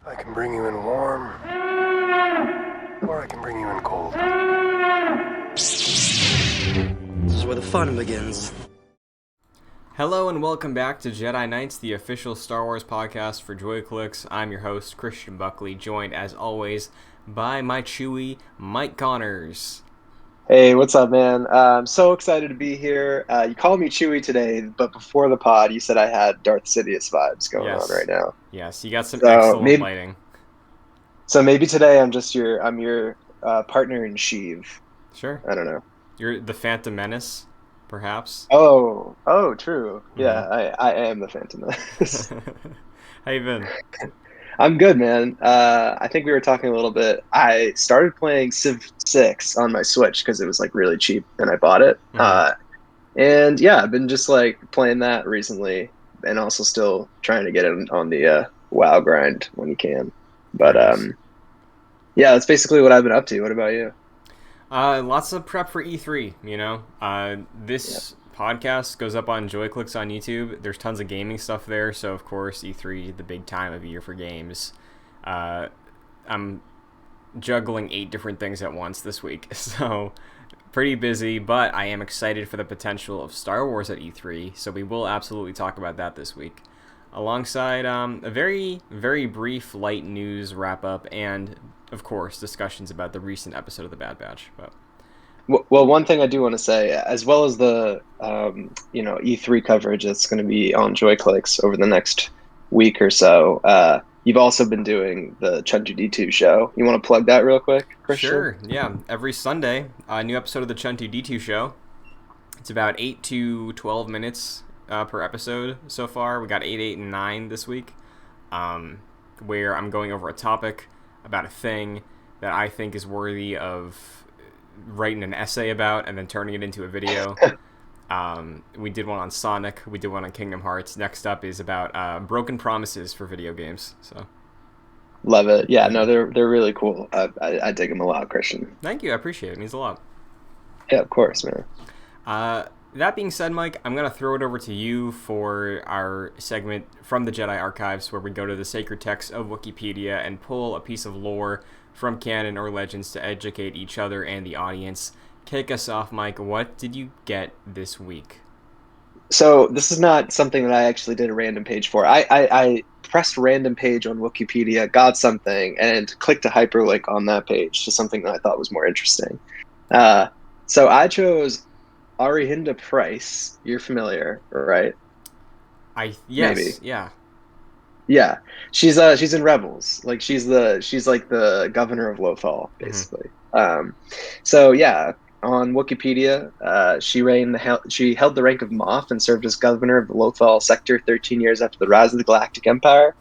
I can bring you in warm, or I can bring you in cold. This is where the fun begins. Hello and welcome back to Jedi Knights, the official Star Wars podcast for JoyClicks. I'm your host, Christian Buckley, joined as always by my Chewie, Mike Connors. Hey, what's up, man? I'm so excited to be here. You called me Chewie today, but before the pod, you said I had Darth Sidious vibes going on right now. Yes, you got some So excellent lighting. maybe today I'm your partner in Sheev. Sure. I don't know. You're the Phantom Menace, perhaps? Oh, true. Mm-hmm. Yeah, I am the Phantom Menace. How you been? I'm good, man. I think we were talking a little bit. I started playing Civ 6 on my Switch because it was like really cheap, and I bought it. Mm-hmm. And yeah, I've been just like playing that recently, and also still trying to get in on the WoW grind when you can. But Nice. yeah, that's basically what I've been up to. What about you? Lots of prep for E3, you know. This podcast goes up on JoyClicks on YouTube. There's tons of gaming stuff there, so of course E3, the big time of year for games. I'm juggling 8 different things at once this week, so pretty busy, but I am excited for the potential of Star Wars at E3, so we will absolutely talk about that this week. Alongside a very, very brief light news wrap-up and, of course, discussions about the recent episode of The Bad Batch. But Well, one thing I do want to say, as well as the E3 coverage that's going to be on JoyClicks over the next week or so, you've also been doing the Chunju D2 show. You want to plug that real quick, Christian? Sure, yeah. Every Sunday, a new episode of the Chuntu D2 show. It's about 8 to 12 minutes per episode so far. We got 8, 8, and 9 this week, where I'm going over a topic about a thing that I think is worthy of writing an essay about and then turning it into a video. We did one on Sonic. We did one on Kingdom Hearts. Next up is about broken promises for video games. So, Love it. Yeah, no, they're really cool. I dig them a lot, Christian. thank you. I appreciate it. It means a lot. Yeah, of course, man. That being said, Mike, I'm going to throw it over to you for our segment from the Jedi Archives, where we go to the sacred texts of Wikipedia and pull a piece of lore from canon or legends to educate each other and the audience. Kick us off, Mike. What did you get this week? So this is not something that I actually did a random page for. I pressed random page on Wikipedia, got something, and clicked a hyperlink on that page to something that I thought was more interesting. So I chose Arihinda Price. You're familiar, right? Yes, Maybe. yeah. Yeah, she's in Rebels. Like she's like the governor of Lothal, basically. So yeah, on Wikipedia, she held the rank of Moff and served as governor of the Lothal sector 13 years after the rise of the Galactic Empire.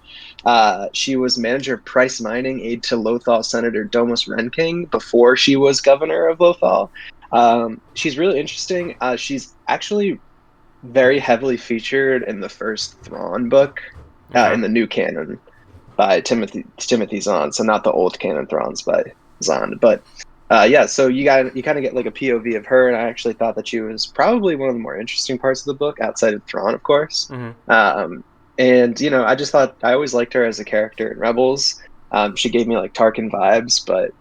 She was manager of Price Mining, aide to Lothal Senator Domus Renking before she was governor of Lothal. She's really interesting. She's actually very heavily featured in the first Thrawn book, Okay. in the new canon by Timothy Zahn. So not the old canon Thrawns by Zahn, but yeah. So you kind of get like a POV of her, and I actually thought that she was probably one of the more interesting parts of the book outside of Thrawn, of course. Mm-hmm. And I just thought I always liked her as a character in Rebels. She gave me like Tarkin vibes, but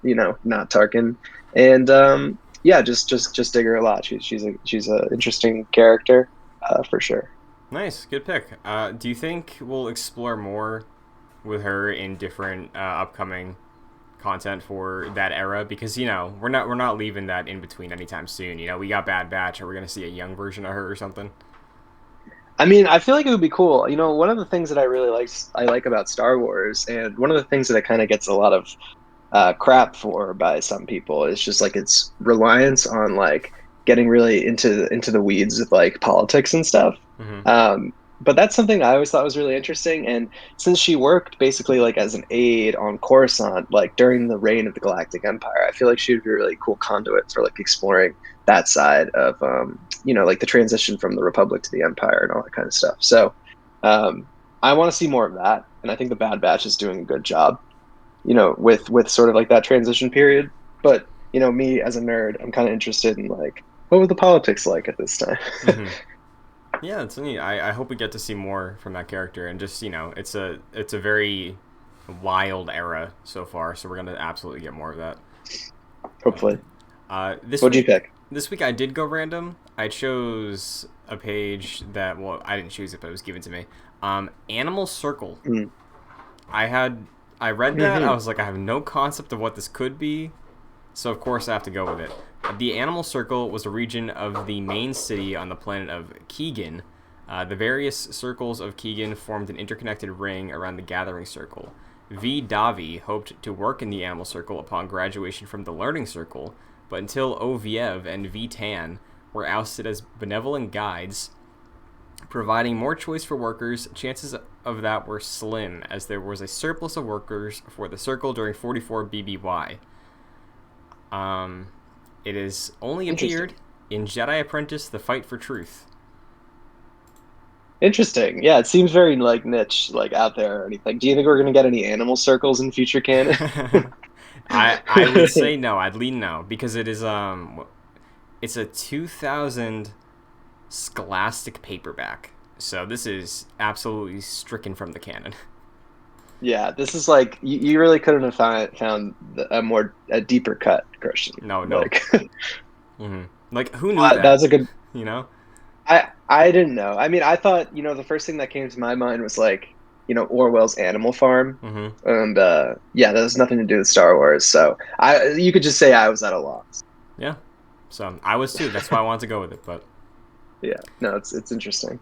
not Tarkin. And yeah, just dig her a lot. She's a interesting character for sure. Nice, good pick. Do you think we'll explore more with her in different upcoming content for that era? Because we're not leaving that in between anytime soon. We got Bad Batch. Are we gonna see a young version of her or something? I mean, I feel like it would be cool. One of the things that I like about Star Wars, and one of the things that it kind of gets a lot of crap for by some people is just like its reliance on like getting really into the weeds of like politics and stuff. Mm-hmm. But that's something I always thought was really interesting. And since she worked basically like as an aide on Coruscant, like during the reign of the Galactic Empire, I feel like she would be a really cool conduit for like exploring that side of like the transition from the Republic to the Empire and all that kind of stuff. So I want to see more of that, and I think the Bad Batch is doing a good job, with sort of like that transition period. But me as a nerd, I'm kind of interested in like what were the politics like at this time. Mm-hmm. Yeah, it's neat. I hope we get to see more from that character, and just it's a very wild era so far, so we're gonna absolutely get more of that. Hopefully. This What'd you week, pick? this week I did go random. I chose a page that, well, I didn't choose it, but it was given to me. Animal Circle. Mm. I read that. I Mm-hmm. was like, I have no concept of what this could be, so of course I have to go with it. The Animal Circle was a region of the main city on the planet of Keegan. The various circles of Keegan formed an interconnected ring around the Gathering Circle. V. Davi hoped to work in the Animal Circle upon graduation from the Learning Circle, but until Oviev and V. Tan were ousted as benevolent guides, providing more choice for workers, chances of that were slim, as there was a surplus of workers for the Circle during 44 BBY. It has only appeared in Jedi Apprentice: The Fight for Truth. Interesting. Yeah, it seems very like niche, like out there or anything. Do you think we're gonna get any animal circles in future canon? I would say no. I'd lean no, because it's a 2000 Scholastic paperback, so this is absolutely stricken from the canon. Yeah, this is like you really couldn't have found a deeper cut, Christian. No, no. Like, Like, who knew that? that's a good. You know? I didn't know. I mean, I thought the first thing that came to my mind was like Orwell's Animal Farm, and yeah, that has nothing to do with Star Wars. So you could just say I was at a loss. Yeah. So I was too. That's why I wanted to go with it. But Yeah, no, it's interesting.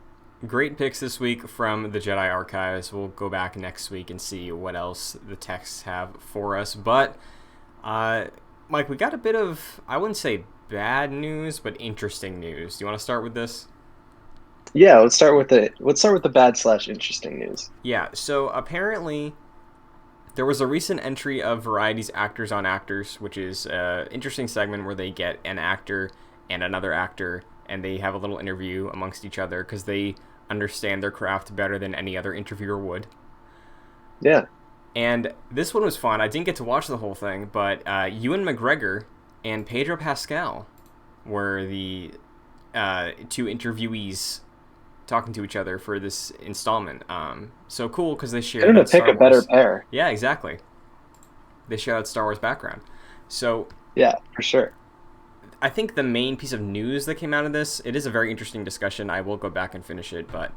great picks this week from the Jedi Archives. We'll go back next week and see what else the texts have for us. But Mike, we got a bit of, I wouldn't say bad news, but interesting news. Do you want to start with this? Yeah, let's start with the bad/interesting news. Yeah, so apparently there was a recent entry of Variety's Actors on Actors, which is an interesting segment where they get an actor and another actor, and they have a little interview amongst each other because they understand their craft better than any other interviewer would. Yeah. And this one was fun. I didn't get to watch the whole thing, but Ewan McGregor and Pedro Pascal were the two interviewees talking to each other for this installment. So cool because they share. Couldn't pick a better pair. Yeah, exactly. They share that Star Wars background. So yeah, for sure. I think the main piece of news that came out of this, it is a very interesting discussion. I will go back and finish it, but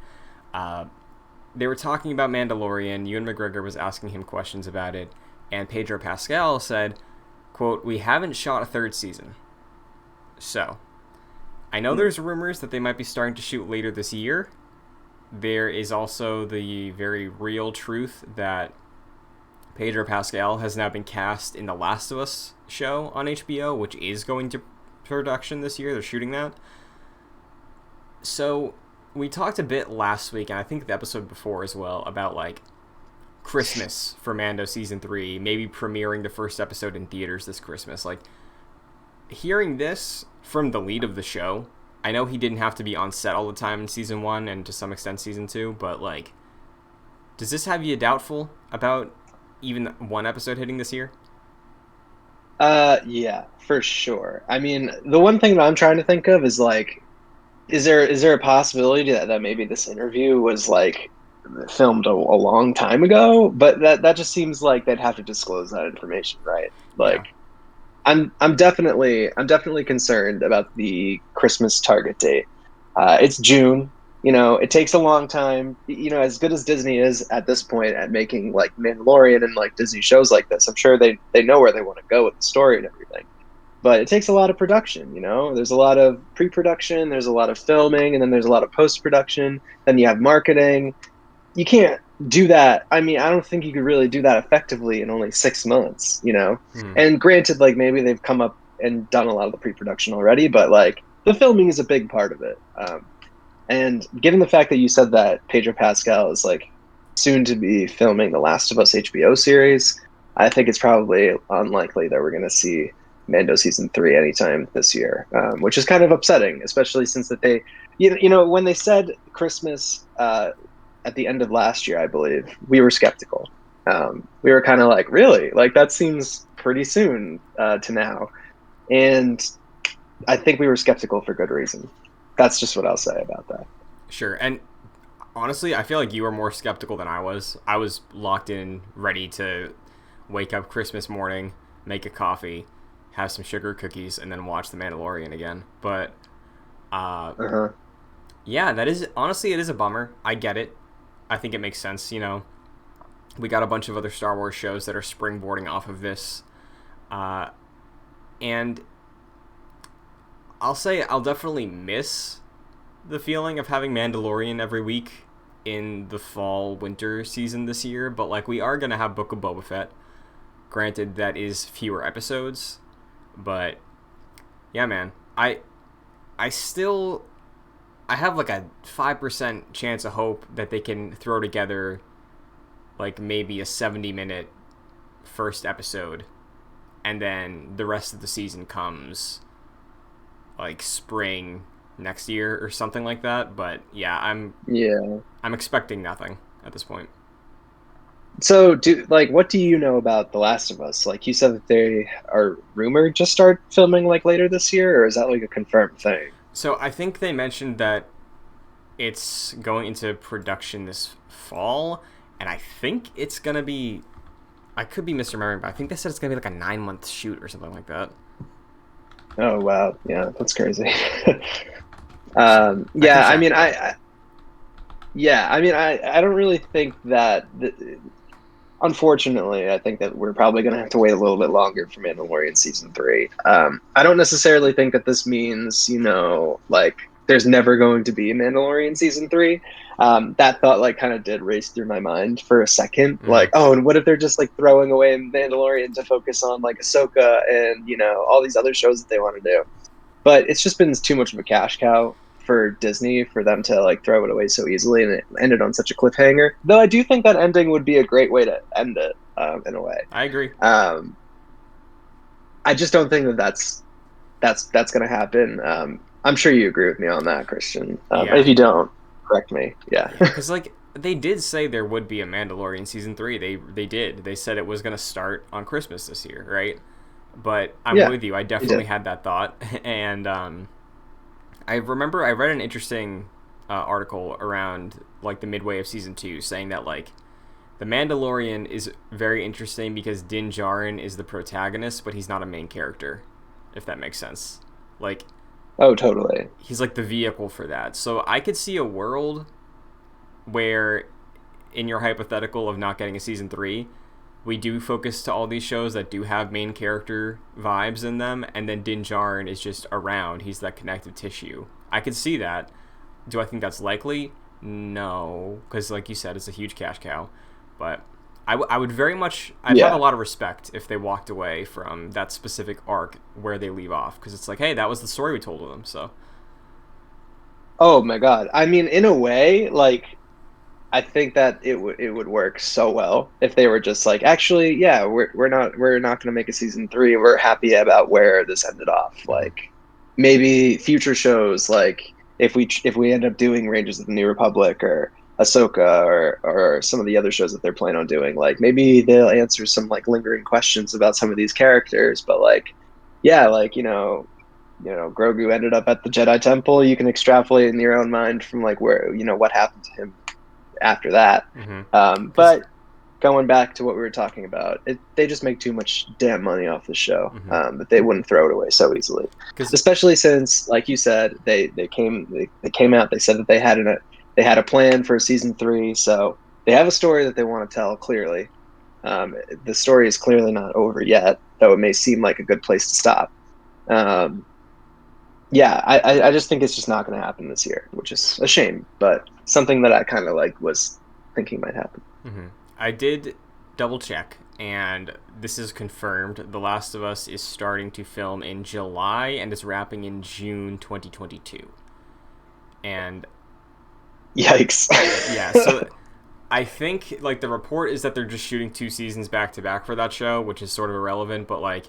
they were talking about Mandalorian. Ewan McGregor was asking him questions about it, and Pedro Pascal said, quote, "We haven't shot a third season." So I know there's rumors that they might be starting to shoot later this year. There is also the very real truth that Pedro Pascal has now been cast in the Last of Us show on HBO, which is going to production this year. They're shooting that. So we talked a bit last week, and I think the episode before as well, about like Christmas for Mando season 3, maybe premiering the first episode in theaters this Christmas. Like, hearing this from the lead of the show, I know he didn't have to be on set all the time in season 1 and to some extent season 2, but like, does this have you doubtful about even one episode hitting this year? Yeah, for sure. I mean, the one thing that I'm trying to think of is like, is there a possibility that maybe this interview was like filmed a long time ago? But that just seems like they'd have to disclose that information, right? Like, Yeah. I'm definitely concerned about the Christmas target date. It's June. It takes a long time. As good as Disney is at this point at making like Mandalorian and like Disney shows like this, I'm sure they know where they want to go with the story and everything. But it takes a lot of production. There's a lot of pre-production, there's a lot of filming, and then there's a lot of post-production. Then you have marketing. You can't do that. I mean, I don't think you could really do that effectively in only 6 months. And granted, like maybe they've come up and done a lot of the pre-production already, but like the filming is a big part of it. And given the fact that you said that Pedro Pascal is like soon to be filming the Last of Us HBO series, I think it's probably unlikely that we're going to see Mando season 3 anytime this year, which is kind of upsetting, especially since that they, when they said Christmas at the end of last year, I believe, we were skeptical. We were kind of like, really? Like, that seems pretty soon to now. And I think we were skeptical for good reason. That's just what I'll say about that. Sure. And honestly, I feel like you were more skeptical than I was. I was locked in, ready to wake up Christmas morning, make a coffee, have some sugar cookies, and then watch The Mandalorian again. But, Uh-huh. yeah, that is, honestly, it is a bummer. I get it. I think it makes sense, you know. We got a bunch of other Star Wars shows that are springboarding off of this. And I'll say I'll definitely miss the feeling of having Mandalorian every week in the fall-winter season this year, but, like, we are going to have Book of Boba Fett. Granted, that is fewer episodes, but, yeah, man. I have, like, a 5% chance of hope that they can throw together, like, maybe a 70-minute first episode, and then the rest of the season comes, like, spring next year or something like that. But yeah, I'm expecting nothing at this point. So, what do you know about The Last of Us? Like, you said that they are rumored to start filming like later this year, or is that like a confirmed thing? So I think they mentioned that it's going into production this fall, and I think it's gonna be, I could be misremembering, but I think they said it's gonna be like a 9-month shoot or something like that. Oh wow, yeah, that's crazy. That could Yeah, I sound mean, right. I don't really think that. Unfortunately, I think that we're probably going to have to wait a little bit longer for Mandalorian season 3. I don't necessarily think that this means, like there's never going to be a Mandalorian season 3. That thought like kind of did race through my mind for a second. Mm-hmm. Like, oh, and what if they're just like throwing away Mandalorian to focus on like Ahsoka and all these other shows that they want to do? But it's just been too much of a cash cow for Disney for them to like throw it away so easily, and it ended on such a cliffhanger. Though I do think that ending would be a great way to end it, in a way. I agree. I just don't think that that's going to happen. I'm sure you agree with me on that, Christian. Yeah. If you don't, correct me. Yeah. Yeah, because like they did say there would be a Mandalorian season 3. They did. They said it was gonna start on Christmas this year, right? But I'm Yeah, with you. I they definitely did. had that thought, and I remember I read an interesting article around like the midway of season 2, saying that like the Mandalorian is very interesting because Din Djarin is the protagonist, but he's not a main character, if that makes sense. Like Oh, totally. he's like the vehicle for that. So I could see a world where, in your hypothetical of not getting a season 3, we do focus to all these shows that do have main character vibes in them, and then Din Djarin is just around. He's that connective tissue. I could see that. Do I think that's likely? No, because like you said, it's a huge cash cow. But I would very much, I'd have a Yeah. lot of respect if they walked away from that specific arc where they leave off, because it's like, hey, that was the story we told them. So Oh my God. I mean, in a way, like I think that it would work so well if they were just like, actually, yeah, we're not going to make a season 3. We're happy about where this ended off. mm-hmm. Like maybe future shows, like if we end up doing Rangers of the New Republic or Ahsoka or some of the other shows that they're planning on doing, like maybe they'll answer some like lingering questions about some of these characters. But like, yeah, like Grogu ended up at the Jedi Temple. You can extrapolate in your own mind from like where what happened to him after that. Mm-hmm. Because But going back to what we were talking about, they just make too much damn money off the show, mm-hmm. that they wouldn't throw it away so easily. Because Especially since, like you said, they came out. They said that they had a plan for season 3, so they have a story that they want to tell. Clearly, the story is clearly not over yet, though it may seem like a good place to stop. Um, yeah, I just think it's just not going to happen this year, which is a shame, but something that I kind of like was thinking might happen. mm-hmm. I did double check, and this is confirmed. The Last of Us is starting to film in July and is wrapping in June 2022. And Yikes. yeah, so I think like the report is that they're just shooting 2 seasons back to back for that show, which is sort of irrelevant, but like,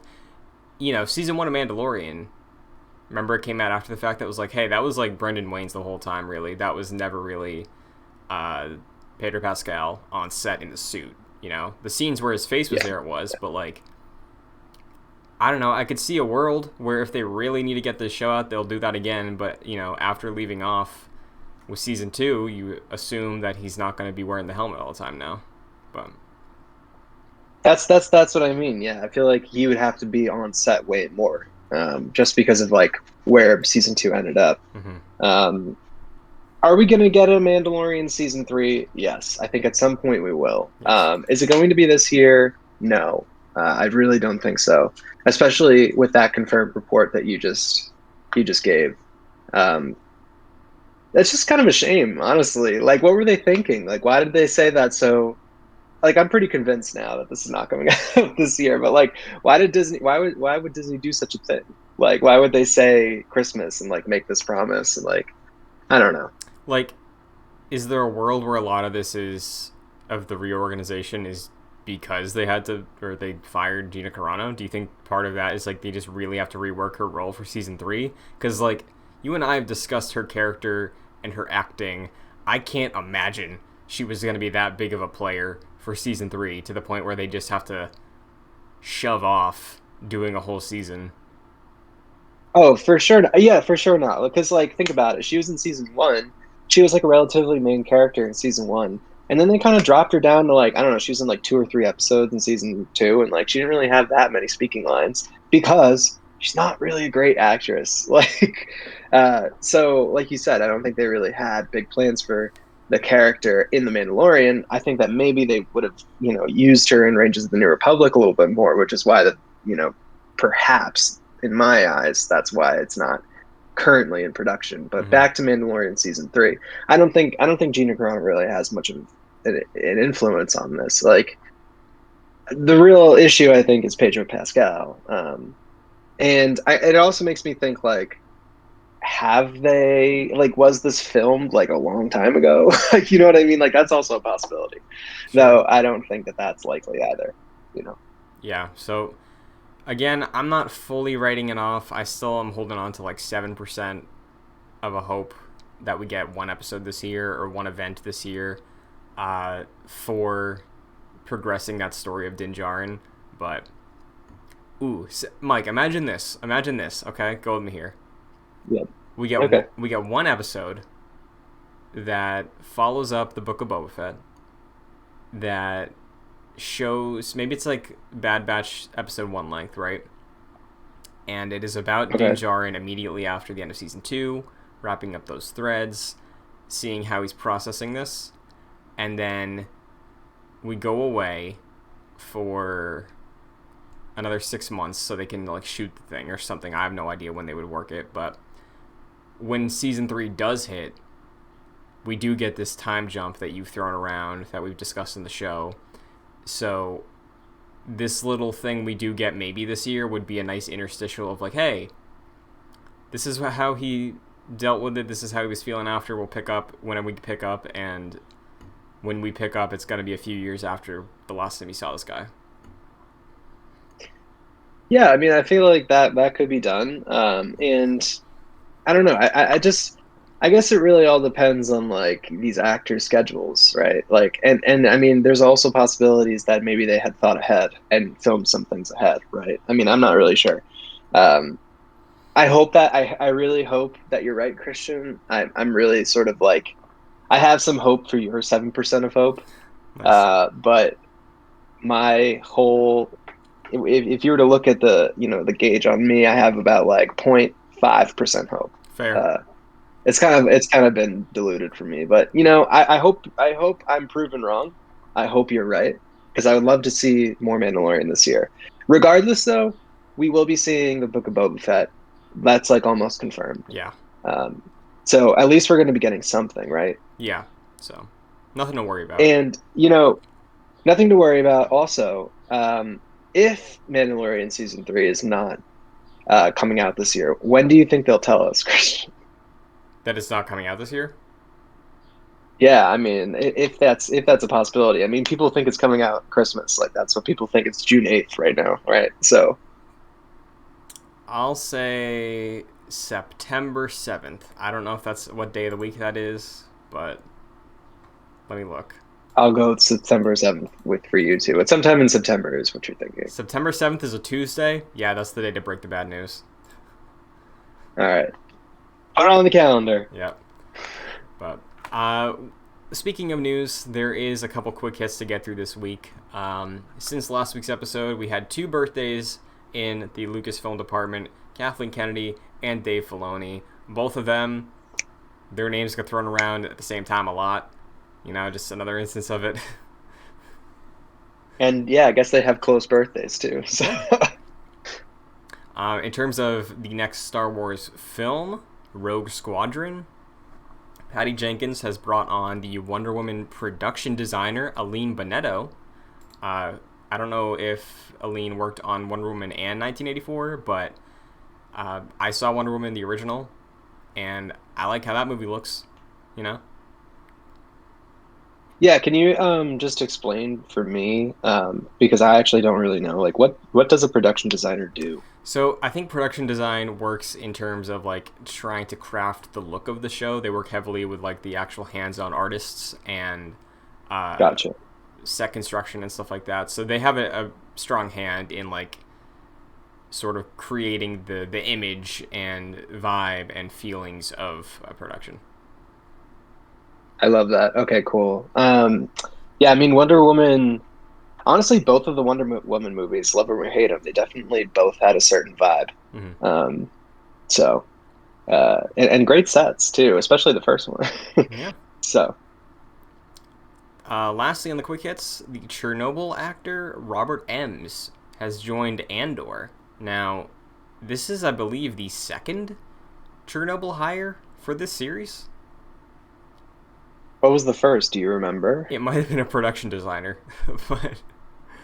season 1 of Mandalorian, remember it came out after the fact that was like, hey, that was like Brendan Wayne's the whole time, really. That was never really Pedro Pascal on set in the suit, The scenes where his face was Yeah. there, it was, but like, I don't know, I could see a world where if they really need to get this show out, they'll do that again, but, after leaving off with season 2, you assume that he's not going to be wearing the helmet all the time now. But That's what I mean. Yeah, I feel like he would have to be on set way more, just because of like where season 2 ended up. Um, are we going to get a Mandalorian season 3? Yes, I think at some point we will. yes. Is it going to be this year? No, I really don't think so. Especially with that confirmed report that you just gave. Um, that's just kind of a shame, honestly. Like, what were they thinking? Like, why did they say that so? Like, I'm pretty convinced now that this is not coming out this year. But like, why would Disney do such a thing? Like, why would they say Christmas and like make this promise and like I don't know. Like, is there a world where a lot of this is of the reorganization is because they had to, or they fired Gina Carano? Do you think part of that is like they just really have to rework her role for season 3? Because like you and I have discussed her character and her acting. I can't imagine she was going to be that big of a player for season 3 to the point where they just have to shove off doing a whole season. Oh, for sure. Yeah, for sure not. Because like, think about it. She was in season 1. She was like a relatively main character in season 1, and then they kind of dropped her down to like I don't know. She was in like 2 or 3 episodes in season 2, and like she didn't really have that many speaking lines because she's not really a great actress. Like, so like you said, I don't think they really had big plans for the character in The Mandalorian. I think that maybe they would have used her in Rangers of the New Republic a little bit more, which is why perhaps in my eyes, that's why it's not currently in production. But back to Mandalorian season 3, I don't think Gina Carano really has much of an influence on this. Like the real issue, I think, is Pedro Pascal, and it also makes me think like, have they like was this filmed like a long time ago? Like you know what I mean? Like that's also a possibility, Sure. though. I don't think that that's likely either. You know. Yeah. So again, I'm not fully writing it off. I still am holding on to like 7% of a hope that we get one episode this year or one event this year for progressing that story of Din Djarin. But, Mike, imagine this. Imagine this, okay? Go with me here. Yeah. We get Okay. we get one episode that follows up the Book of Boba Fett that shows, maybe it's like Bad Batch episode 1 length, right? And it is about Din Djarin immediately after the end of season 2, wrapping up those threads, seeing how he's processing this, and then we go away for another 6 months so they can like shoot the thing or something. I have no idea when they would work it, but when season 3 does hit, we do get this time jump that you've thrown around that we've discussed in the show. So this little thing we do get maybe this year would be a nice interstitial of like, hey, this is how he dealt with it. This is how he was feeling after. We'll pick up when we pick up, and when we pick up, it's going to be a few years after the last time you saw this guy. Yeah, I mean, I feel like that could be done, and I don't know. I guess it really all depends on like these actors' schedules, right? Like, and I mean, there's also possibilities that maybe they had thought ahead and filmed some things ahead, right? I mean, I'm not really sure. Um, I really hope that you're right, Christian. I'm really sort of like I have some hope for your 7% of hope, Nice. but my whole if you were to look at the gauge on me, I have about like 0.5% hope. Fair. It's kind of been diluted for me, but I hope I'm proven wrong. I hope you're right because I would love to see more Mandalorian this year. Regardless, though, we will be seeing the Book of Boba Fett. That's like almost confirmed. Yeah. Um, so at least we're going to be getting something, right? Yeah. So nothing to worry about. And nothing to worry about. Also, if Mandalorian season 3 is not coming out this year, when do you think they'll tell us, Christian? That it's not coming out this year? Yeah, I mean, if that's a possibility. I mean, people think it's coming out Christmas. Like that's what people think. It's June 8th right now, right? So I'll say September 7th. I don't know if that's what day of the week that is, but let me look. I'll go with September 7th for you too. It's sometime in September is what you're thinking. September 7th is a Tuesday? Yeah, that's the day to break the bad news. All right. Put it on the calendar. Yep. But speaking of news, there is a couple quick hits to get through this week. Since last week's episode, we had 2 birthdays in the Lucasfilm department, Kathleen Kennedy and Dave Filoni. Both of them, their names get thrown around at the same time a lot. You know, just another instance of it. And yeah, I guess they have close birthdays too. So. In terms of the next Star Wars film, Rogue Squadron, Patty Jenkins has brought on the Wonder Woman production designer, Aline Bonetto. I don't know if Aline worked on Wonder Woman and 1984, but I saw Wonder Woman, the original, and I like how that movie looks, you know? Yeah, can you just explain for me, because I actually don't really know, like what does a production designer do? So I think production design works in terms of like trying to craft the look of the show. They work heavily with like the actual hands-on artists and Gotcha. set construction and stuff like that. So they have a strong hand in like sort of creating the image and vibe and feelings of a production. I love that. Okay, cool. Yeah, I mean Wonder Woman. Honestly, both of the Woman movies, love them or hate them, they definitely both had a certain vibe. Mm-hmm. So, and great sets too, especially the first one. Yeah. So, lastly, on the quick hits, the Chernobyl actor Robert Ems has joined Andor. Now, this is, I believe, the second Chernobyl hire for this series. what was the first? Do you remember? It might have been a production designer, but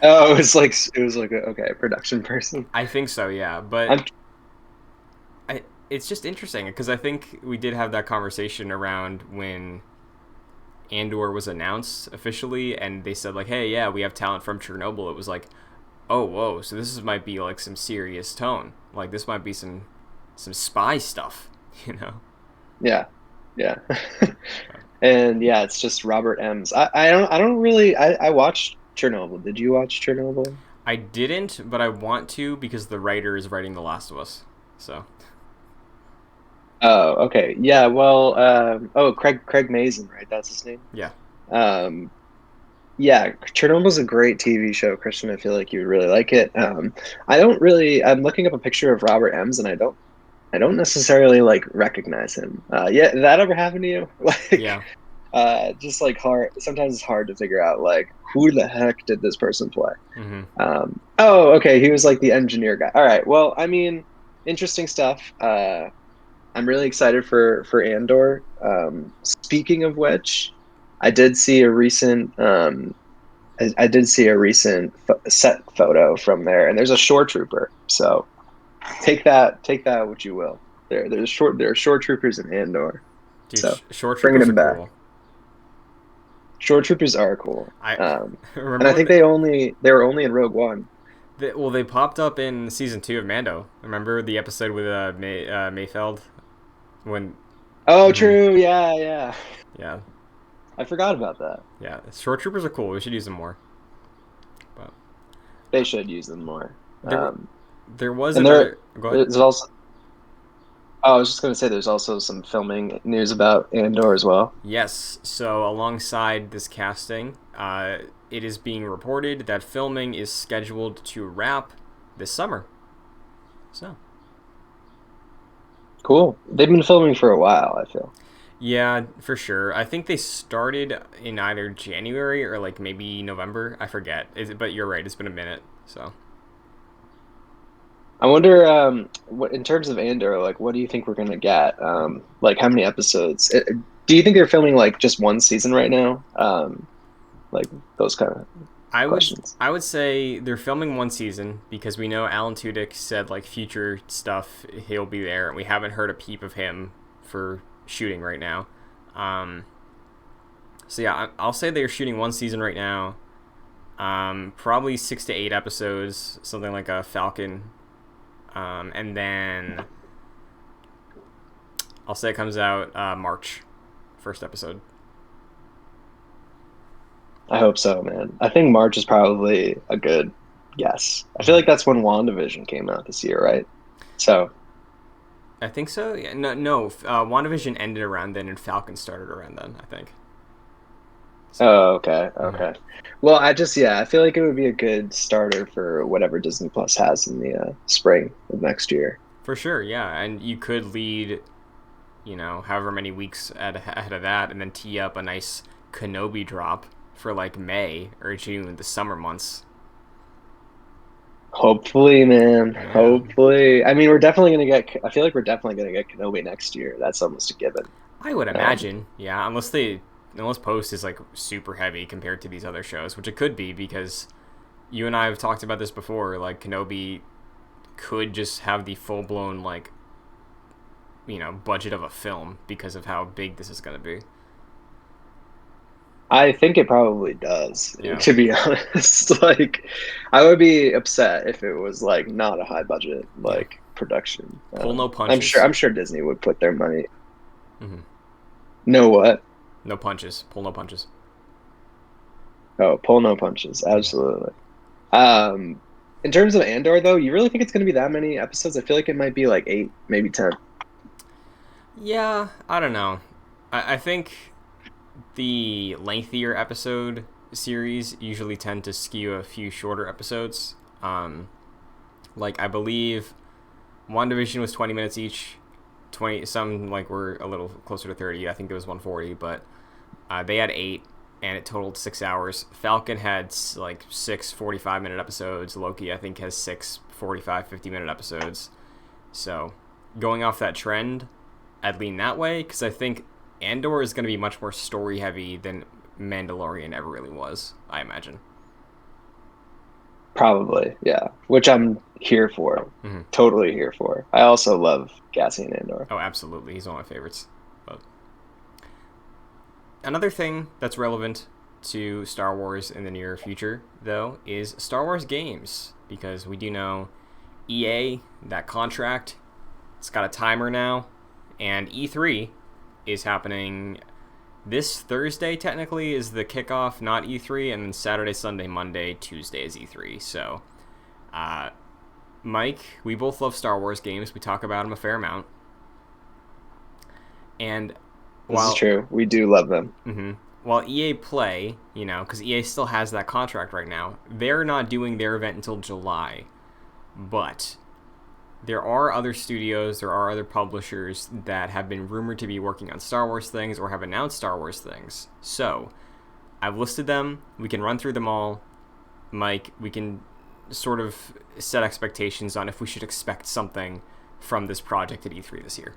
Oh, it was like okay, production person. I think so, yeah. But it's just interesting because I think we did have that conversation around when Andor was announced officially, and they said like, "Hey, yeah, we have talent from Chernobyl." It was like, "Oh, whoa!" So might be like some serious tone. Like this might be some spy stuff, you know? Yeah, yeah. And yeah, it's just Robert Ems. I don't really I watched Chernobyl. Did you watch Chernobyl? I didn't, but I want to because the writer is writing The Last of Us. So. Oh, okay. Yeah, well, Craig Mazin, right? That's his name. Yeah. Yeah, Chernobyl's a great TV show, Christian. I feel like you would really like it. I'm looking up a picture of Robert Ems and I don't necessarily like recognize him. Yeah, did that ever happen to you? Like, Yeah. just like hard. Sometimes it's hard to figure out like who the heck did this person play. Mm-hmm. Oh, okay, he was like the engineer guy. All right. Well, I mean, interesting stuff. I'm really excited for Andor. Speaking of which, I did see a recent I did see a recent set photo from there, and there's a shore trooper. So take that what you will. There are shore troopers in Andor. Dude, So short bringing troopers them are back. cool. Shore troopers are cool. I remember And I think they were only in Rogue One. they popped up in season 2 of Mando. Remember the episode with Mayfeld when? Oh, true. Yeah. Yeah. I forgot about that. Yeah, short troopers are cool. We should use them more. But They should use them more. there was And another. Go ahead. there's also. Oh, I was just going to say there's also some filming news about Andor as well. Yes. So alongside this casting, it is being reported that filming is scheduled to wrap this summer. So. Cool. They've been filming for a while, I feel. Yeah, for sure. I think they started in either January or like maybe November. I forget. But you're right. It's been a minute. So. I wonder, what in terms of Andor, like, what do you think we're gonna get? Like, how many episodes? Do you think they're filming like just one season right now? Like those kind of questions. I would say they're filming one season because we know Alan Tudyk said like future stuff he'll be there, and we haven't heard a peep of him for shooting right now. So yeah, I'll say they're shooting one season right now. Probably 6 to 8 episodes, something like a Falcon. And then I'll say it comes out March, first episode. I hope so, man. I think March is probably a good guess. I feel like that's when WandaVision came out this year, right? So I think so. Yeah, no. WandaVision ended around then, and Falcon started around then, I think. So, Oh, okay, mhm. okay. Well, I feel like it would be a good starter for whatever Disney Plus has in the spring of next year. For sure, yeah. And you could lead, however many weeks ahead of that, and then tee up a nice Kenobi drop for like May or June, the summer months. Hopefully, man. Yeah. Hopefully. I mean, we're definitely gonna get. I feel like we're definitely gonna get Kenobi next year. That's almost a given. I would Um, imagine, yeah, unless Post is like super heavy compared to these other shows, which it could be because you and I have talked about this before. Like Kenobi could just have the full blown like budget of a film because of how big this is going to be. I think it probably does, Yeah, to be honest. Like, I would be upset if it was like not a high budget yeah. like production. Pull no I'm sure. punches. I'm sure Disney would put their money. Hmm. Know what? No punches. Pull no punches. Oh, pull no punches. Absolutely. Um, in terms of Andor, though, you really think it's going to be that many episodes? I feel like it might be like eight, maybe 10. Yeah, I don't know. I think the lengthier episode series usually tend to skew a few shorter episodes. Like I believe WandaVision was 20 minutes each. 20 some like were a little closer to 30. I think it was 140, but they had 8 and it totaled 6 hours. Falcon had like 6 45-minute episodes. Loki I think has 6 45 50-minute episodes. So, going off that trend, I'd lean that way because I think Andor is going to be much more story heavy than Mandalorian ever really was, I imagine. Probably, yeah. Which I'm here for. Hmm. Totally here for. I also love Cassian Andor. Oh, absolutely. He's one of my favorites. But another thing that's relevant to Star Wars in the near future, though, is Star Wars games. Because we do know EA, that contract, it's got a timer now. And E3 is happening this Thursday, technically, is the kickoff, not E3. And then Saturday, Sunday, Monday, Tuesday is E3. So, uh, Mike, we both love Star Wars games. We talk about them a fair amount. And This is while true. We do love them. hmm while EA Play, because EA still has that contract right now, they're not doing their event until July. But there are other studios, there are other publishers that have been rumored to be working on Star Wars things or have announced Star Wars things. So, I've listed them. We can run through them all. Mike, we can sort of set expectations on if we should expect something from this project at E3 this year.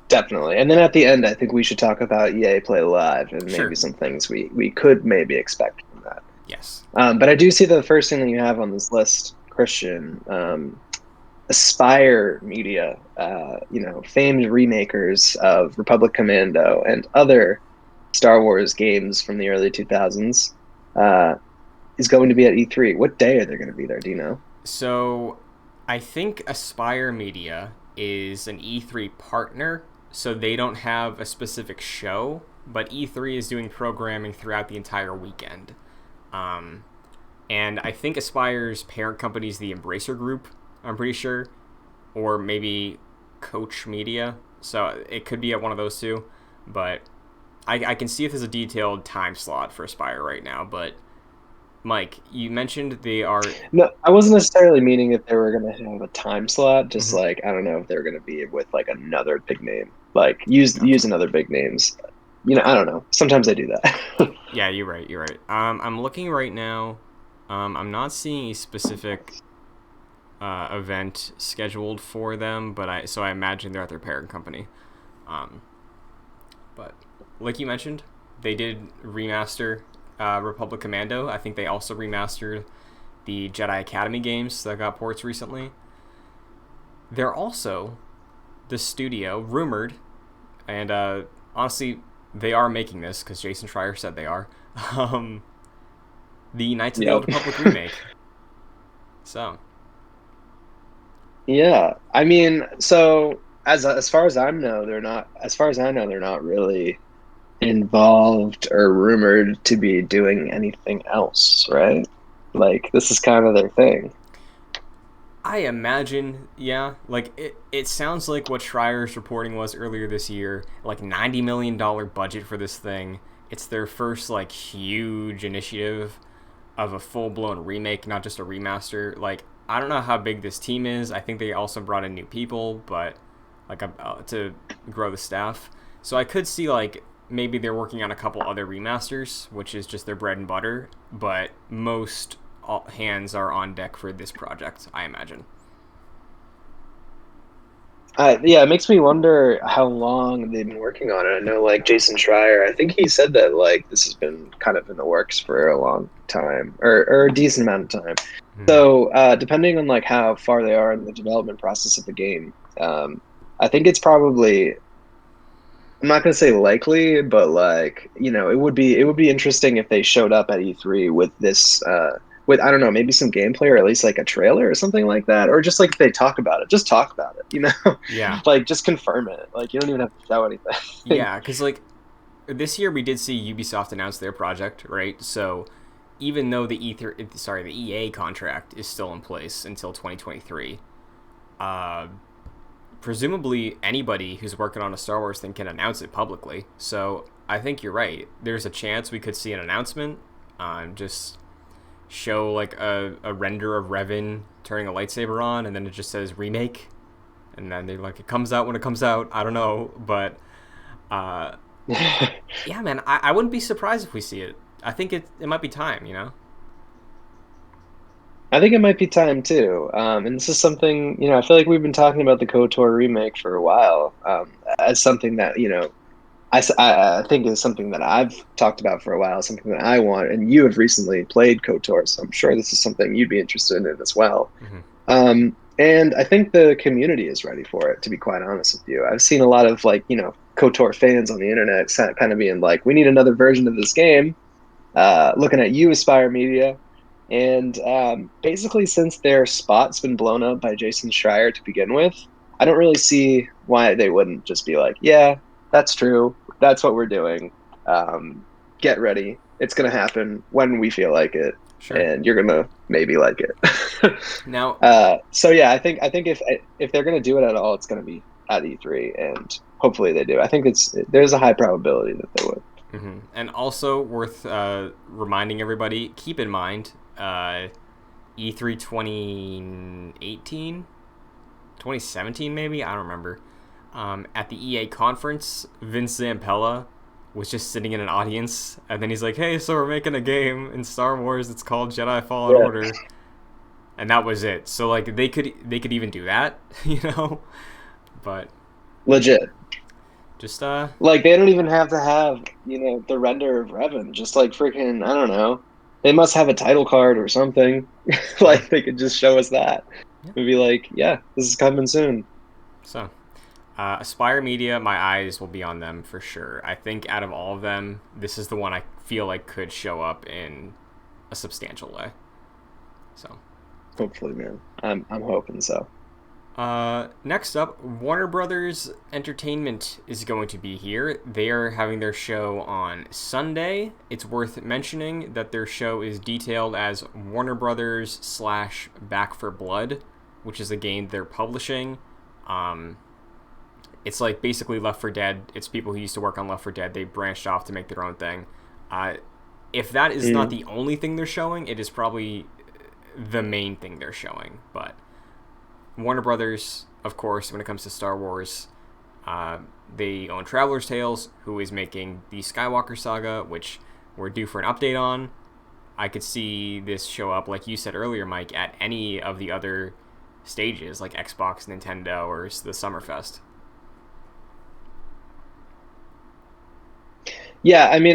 Definitely. And then at the end, I think we should talk about EA Play Live and maybe Sure. some things we could maybe expect from that. Yes. But I do see the first thing that you have on this list, Christian, Aspire Media, famed remakers of Republic Commando and other Star Wars games from the early 2000s, is going to be at E3. What day are they going to be there? Do you know? So, I think Aspire Media is an E3 partner, so they don't have a specific show, but E3 is doing programming throughout the entire weekend. Um, and I think Aspire's parent company is the Embracer Group, I'm pretty sure, or maybe Coach Media. So it could be at one of those two, but I can see if there's a detailed time slot for Aspire right now. But Mike, you mentioned they are. No, I wasn't necessarily meaning if they were going to have a time slot. Just Mhm. like I don't know if they were going to be with like another big name, like use Gotcha. another big names. I don't know. Sometimes I do that. Yeah, you're right. You're right. I'm looking right now. I'm not seeing a specific event scheduled for them, but I imagine they're at their parent company. Um, but like you mentioned, they did remaster Republic Commando. I think they also remastered the Jedi Academy games that got ports recently. They're also the studio rumored, and honestly, they are making this because Jason Schreier said they are. Um, the Knights of the Yep. Old Republic remake. So, Yeah, I mean, so as far as I know, they're not. As far as I know, they're not really involved or rumored to be doing anything else, right? Like this is kind of their thing. I imagine, yeah. Like it sounds like what Schreier's reporting was earlier this year, like $90 million budget for this thing. It's their first like huge initiative of a full blown remake, not just a remaster. Like I don't know how big this team is. I think they also brought in new people, but like to grow the staff. So I could see like maybe they're working on a couple other remasters, which is just their bread and butter. But most all hands are on deck for this project, I imagine. Yeah, it makes me wonder how long they've been working on it. I know, like Jason Schreier, I think he said that like this has been kind of in the works for a long time, or a decent amount of time. Hmm. So, depending on like how far they are in the development process of the game, I think it's probably I'm not gonna say likely, but like it would be interesting if they showed up at E3 with this with I don't know maybe some gameplay or at least like a trailer or something like that, or just like if they talk about it, just talk about it, Yeah, like just confirm it. Like you don't even have to show anything. yeah, because like this year we did see Ubisoft announce their project, right? So even though the EA contract is still in place until 2023, uh, presumably anybody who's working on a Star Wars thing can announce it publicly. So I think you're right. There's a chance we could see an announcement, just show like a render of Revan turning a lightsaber on, and then it just says remake, and then they like it comes out when it comes out. I don't know, but uh, yeah, man, I wouldn't be surprised if we see it. I think it might be time, you know. I think it might be time too. And this is something, I feel like we've been talking about the KOTOR remake for a while, as something that, I think is something that I've talked about for a while, something that I want. And you have recently played KOTOR, so I'm sure this is something you'd be interested in as well. Hmm. And I think the community is ready for it, to be quite honest with you. I've seen a lot of like, KOTOR fans on the internet kind of being like, we need another version of this game. Looking at you, Aspire Media. And basically, since their spot's been blown up by Jason Schreier to begin with, I don't really see why they wouldn't just be like, yeah, that's true. That's what we're doing. Um, get ready. It's going to happen when we feel like it. Sure. And you're going to maybe like it. Now, So yeah, I think if they're going to do it at all, it's going to be at E3, and hopefully they do. I think there's a high probability that they would. and also worth reminding everybody, keep in mind, E3 2018, 2017 maybe, I don't remember. At the EA conference, Vince Zampella was just sitting in an audience, and then he's like, "Hey, so we're making a game in Star Wars. It's called Jedi Fallen Yeah, Order," and that was it. So like they could even do that, you know. But legit. just Like they don't even have to have, the render of Revan. Just like freaking, I don't know. They must have a title card or something. sure, Like they could just show us that. yeah. We'd be like, yeah, this is coming soon. So Aspire Media, my eyes will be on them for sure. I think out of all of them, this is the one I feel like could show up in a substantial way. So, Hopefully, man. I'm hoping so. next up, Warner Brothers Entertainment is going to be here. They are having their show on Sunday. It's worth mentioning that their show is detailed as Warner Brothers slash Back for Blood, which is a game they're publishing. It's like basically Left 4 Dead. It's people who used to work on Left 4 Dead. They branched off to make their own thing. If that is not the only thing they're showing, it is probably the main thing they're showing. But Warner Brothers, of course, when it comes to Star Wars, they own Traveler's Tales, who is making the Skywalker Saga, which we're due for an update on. I could see this show up, like you said earlier, Mike, at any of the other stages, like Xbox, Nintendo, or the Summerfest. Yeah, I mean,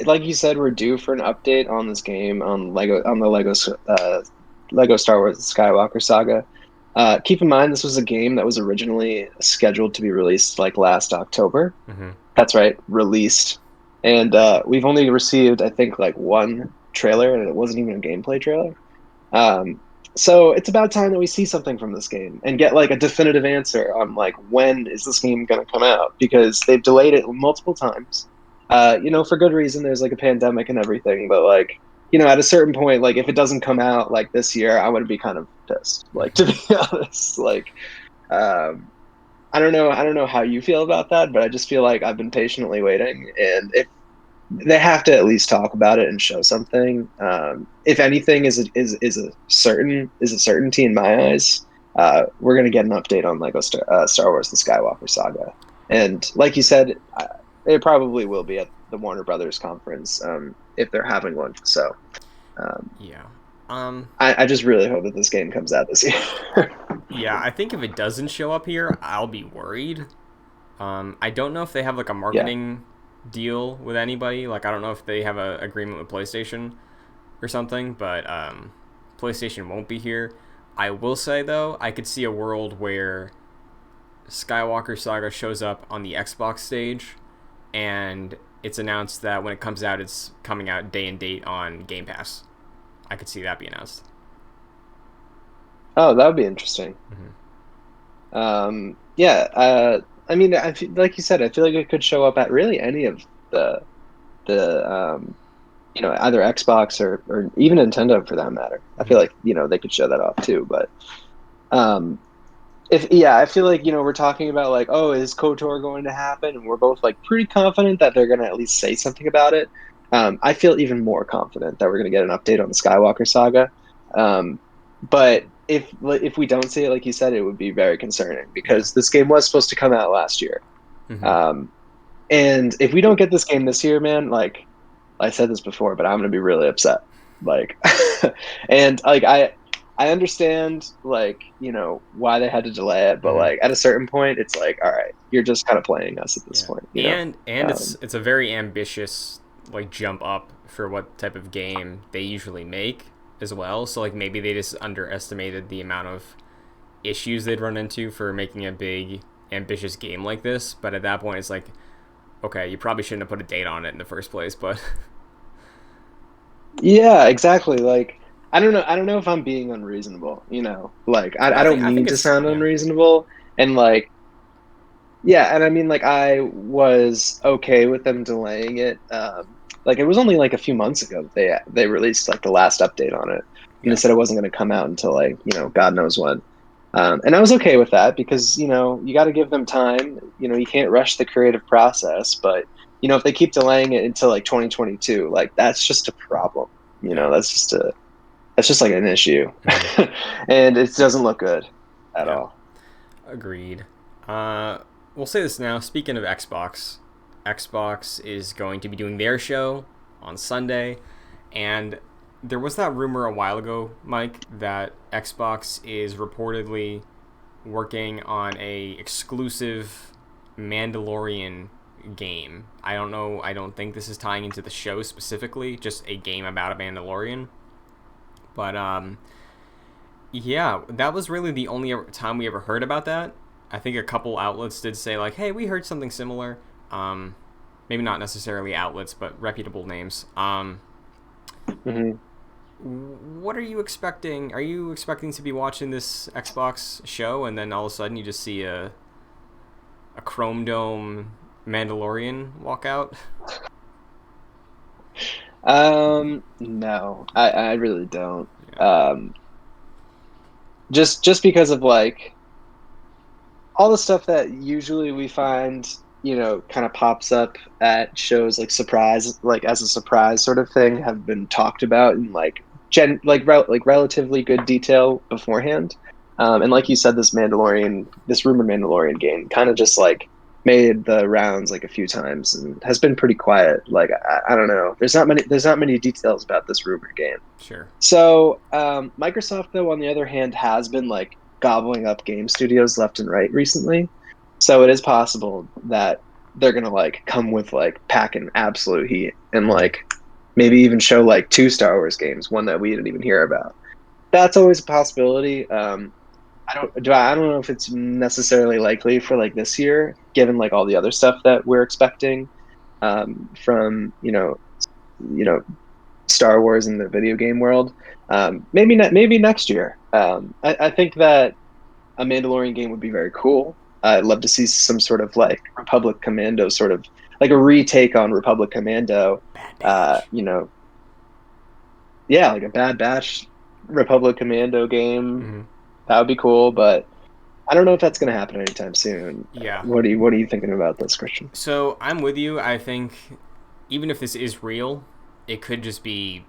like you said, we're due for an update on this game on the Lego Star Wars Skywalker Saga. Keep in mind, this was a game that was originally scheduled to be released like last October. Mm-hmm. That's right, released. And we've only received, I think, like one trailer, and it wasn't even a gameplay trailer. So it's about time that we see something from this game and get like a definitive answer on like when is this game going to come out, because they've delayed it multiple times. For good reason. There's like a pandemic and everything, but like at a certain point, like if it doesn't come out like this year, I would be kind of pissed. Like to be honest, like um, I don't know how you feel about that, but I just feel like I've been patiently waiting, and if they have to at least talk about it and show something. If anything is a certainty in my eyes. We're gonna get an update on Star Wars: The Skywalker Saga, and like you said, it probably will be at the Warner Brothers conference if they're having one. So Yeah. I just really hope that this game comes out this year. Yeah, I think if it doesn't show up here, I'll be worried. I don't know if they have like a Yeah. marketing deal with anybody. Like, I don't know if they have a agreement with PlayStation or something, but PlayStation won't be here. I will say though, I could see a world where Skywalker Saga shows up on the Xbox stage, and it's announced that when it comes out, it's coming out day and date on Game Pass. I could see that be announced. Oh, that would be interesting. Mm-hmm. Yeah. I mean, like you said, I feel like it could show up at really any of the the either Xbox or even Nintendo for that matter. I feel Mm-hmm. like they could show that off too. But um, if yeah, I feel like we're talking about like, oh, is KOTOR going to happen? And we're both like pretty confident that they're going to at least say something about it. I feel even more confident that we're going to get an update on the Skywalker saga. But if we don't see it, like you said, it would be very concerning Yeah. because this game was supposed to come out last year. Mm-hmm. Um, and if we don't get this game this year, man, like I said this before, but I'm gonna be really upset. Like, and like I understand like why they had to delay it, but Mm-hmm. like at a certain point, it's like, all right, you're just kind of playing us at this Yeah, point. and Um, it's a very ambitious like jump up for what type of game they usually make as well. So like maybe they just underestimated the amount of issues they'd run into for making a big ambitious game like this. But at that point, it's like, okay, you probably shouldn't have put a date on it in the first place. But yeah, exactly. Like I don't know if I'm being unreasonable. Like no, I don't I think mean to it's sound yeah. unreasonable, and like yeah, and I mean, like, I was okay with them delaying it. Like, it was only like a few months ago that they released like the last update on it, and they Yeah. said it wasn't going to come out until like God knows when. And I was okay with that because you got to give them time. You can't rush the creative process, but if they keep delaying it until like 2022, like that's just a problem. Yeah. That's just like an issue, Mm-hmm. and it doesn't look good at Yeah. all. Agreed. Uh, we'll say this now. Speaking of Xbox, Xbox is going to be doing their show on Sunday, and there was that rumor a while ago, Mike, that Xbox is reportedly working on a exclusive Mandalorian game. I don't know. I don't think this is tying into the show specifically, just a game about a Mandalorian. But yeah, that was really the only time we ever heard about that. I think a couple outlets did say like, "Hey, we heard something similar." Maybe not necessarily outlets, but reputable names. Mhm. What are you expecting? Are you expecting to be watching this Xbox show and then all of a sudden you just see a Chrome Dome Mandalorian walk out? No, I really don't. Yeah. Um, just because of like all the stuff that usually we find, kind of pops up at shows like surprise, like as a surprise sort of thing, have been talked about in like like relatively good detail beforehand. And like you said, this rumored Mandalorian game, kind of just like made the rounds like a few times and has been pretty quiet. Like I don't know, there's not many details about this rumored game. Sure. So Microsoft, though, on the other hand, has been like gobbling up game studios left and right recently. So it is possible that they're gonna like come with like packing absolute heat and Mm-hmm. like maybe even show like two Star Wars games, one that we didn't even hear about. That's always a possibility. I don't know if it's necessarily likely for like this year, given like all the other stuff that we're expecting from you know Star Wars in the video game world. Maybe next year. I think that a Mandalorian game would be very cool. I'd love to see some sort of like Republic Commando, sort of like a retake on Republic Commando. Bad Uh, Batch. you know, yeah, like a Bad Batch Republic Commando game. Hmm. That would be cool, but I don't know if that's going to happen anytime soon. Yeah. What are you thinking about this, Christian? So I'm with you. I think even if this is real, it could just be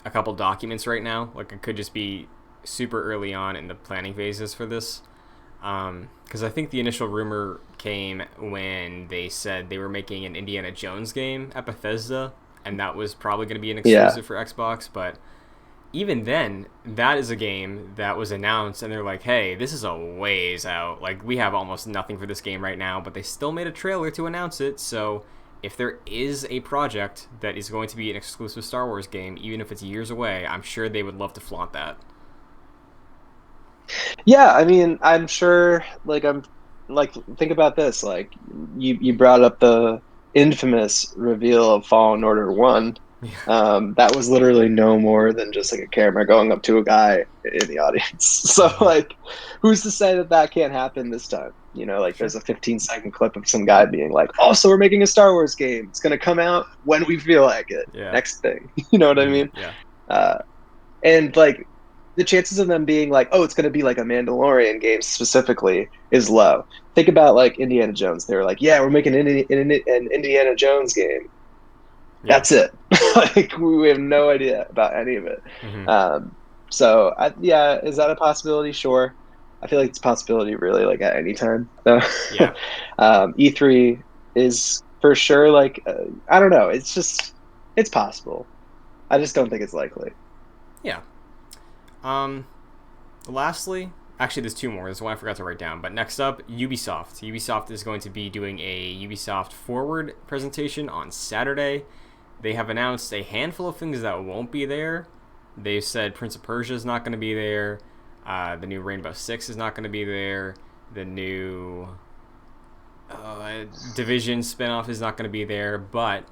a couple documents right now. Like it could just be super early on in the planning phases for this. Because I think the initial rumor came when they said they were making an Indiana Jones game at Bethesda, and that was probably going to be an Yeah. exclusive for Xbox. But even then, that is a game that was announced, and they're like, hey, this is a ways out. Like, we have almost nothing for this game right now, but they still made a trailer to announce it. So if there is a project that is going to be an exclusive Star Wars game, even if it's years away, I'm sure they would love to flaunt that. Yeah, I mean, I'm sure I'm like think about this. Like you brought up the infamous reveal of Fallen Order 1. That was literally no more than just like a camera going up to a guy in the audience. So Mm-hmm. like who's to say that that can't happen this time? Like Sure. there's a 15-second clip of some guy being like, "Also, we're making a Star Wars game. It's going to come out when we feel like it." Yeah. Next thing. You know what I Mm-hmm. mean? Yeah. Uh and like the chances of them being like, oh, it's going to be like a Mandalorian game specifically is low. Think about like Indiana Jones. They were like, yeah, we're making an Indiana Jones game. Yeah. That's it. Like we have no idea about any of it. Mm-hmm. Um, so yeah, is that a possibility? Sure. I feel like it's a possibility really like at any time though. Yeah. E3 is for sure like I don't know. It's possible. I just don't think it's likely. Yeah. Um, Lastly, actually, there's two more. There's one I forgot to write down. But next up, Ubisoft. Ubisoft is going to be doing a Ubisoft Forward presentation on Saturday. They have announced a handful of things that won't be there. They've said Prince of Persia is not going to be there. The new Rainbow Six is not going to be there. The new Division spinoff is not going to be there. But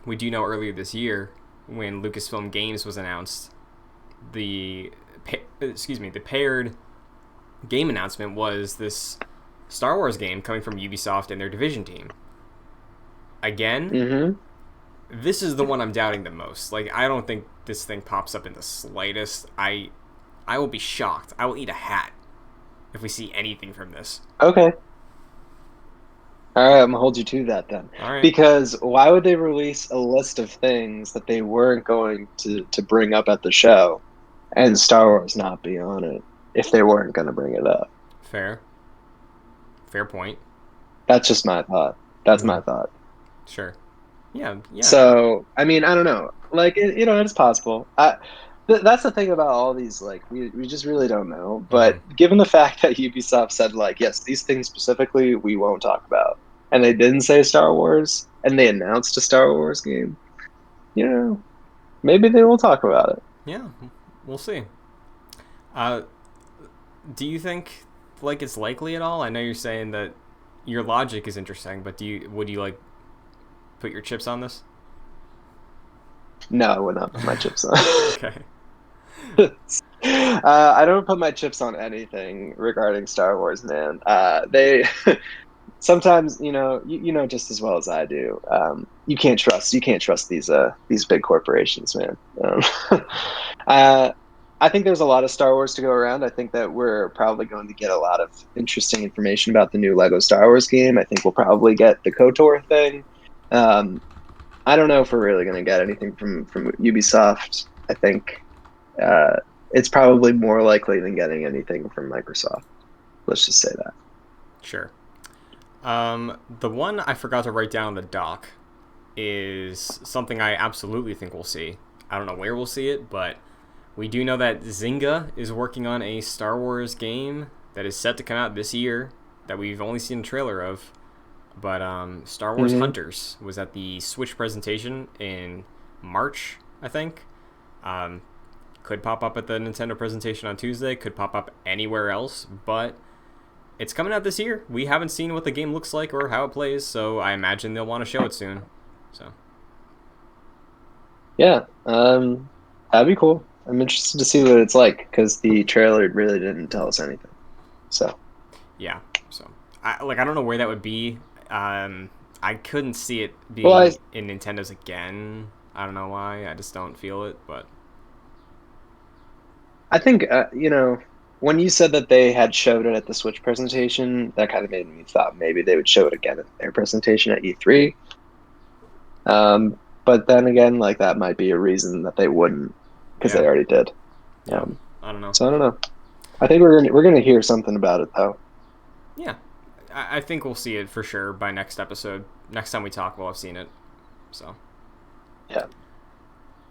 we do know earlier this year, when Lucasfilm Games was announced, the the paired game announcement was this Star Wars game coming from Ubisoft and their Division team. Again, Hmm. this is the one I'm doubting the most. Like, I don't think this thing pops up in the slightest. I will be shocked. I will eat a hat if we see anything from this. Okay. All right, I'm gonna hold you to that then. All right. Because why would they release a list of things that they weren't going to bring up at the show and Star Wars not be on it if they weren't going to bring it up? Fair. Fair point. That's just my thought. That's Mm-hmm. my thought. Sure. Yeah. Yeah. So, I mean, I don't know. Like, it's possible. That's the thing about all these. Like, we just really don't know. Mm-hmm. But given the fact that Ubisoft said, like, yes, these things specifically we won't talk about, and they didn't say Star Wars, and they announced a Star Wars game, maybe they will talk about it. Yeah. We'll see. Uh, do you think like it's likely at all? I know you're saying that your logic is interesting, but would you like put your chips on this? No, I would not put my chips on. Okay. I don't put my chips on anything regarding Star Wars, man. They sometimes, you know just as well as I do. You can't trust these big corporations, man. Uh, I think there's a lot of Star Wars to go around. I think that we're probably going to get a lot of interesting information about the new Lego Star Wars game. I think we'll probably get the KOTOR thing. Um, I don't know if we're really going to get anything from Ubisoft. I think it's probably more likely than getting anything from Microsoft. Let's just say that. Sure. The one I forgot to write down on the doc is something I absolutely think we'll see. I don't know where we'll see it, but we do know that Zynga is working on a Star Wars game that is set to come out this year that we've only seen a trailer of. But Star Wars Hunters was at the Switch presentation in March, I think. Could pop up at the Nintendo presentation on Tuesday, could pop up anywhere else, but it's coming out this year. We haven't seen what the game looks like or how it plays, so I imagine they'll want to show it soon. So Yeah, that'd be cool. I'm interested to see what it's like because the trailer really didn't tell us anything. So yeah, so I don't know where that would be. I couldn't see it being Well, in Nintendo's again. I don't know why. I just don't feel it, but I think when you said that they had showed it at the Switch presentation, that kind of made me thought maybe they would show it again at their presentation at E3. But then again, like that might be a reason that they wouldn't, because yeah. they already did. Yeah. I don't know. So I don't know. I think we're gonna hear something about it though. Yeah. I think we'll see it for sure by next episode. Next time we talk, we'll have seen it. So. Yeah.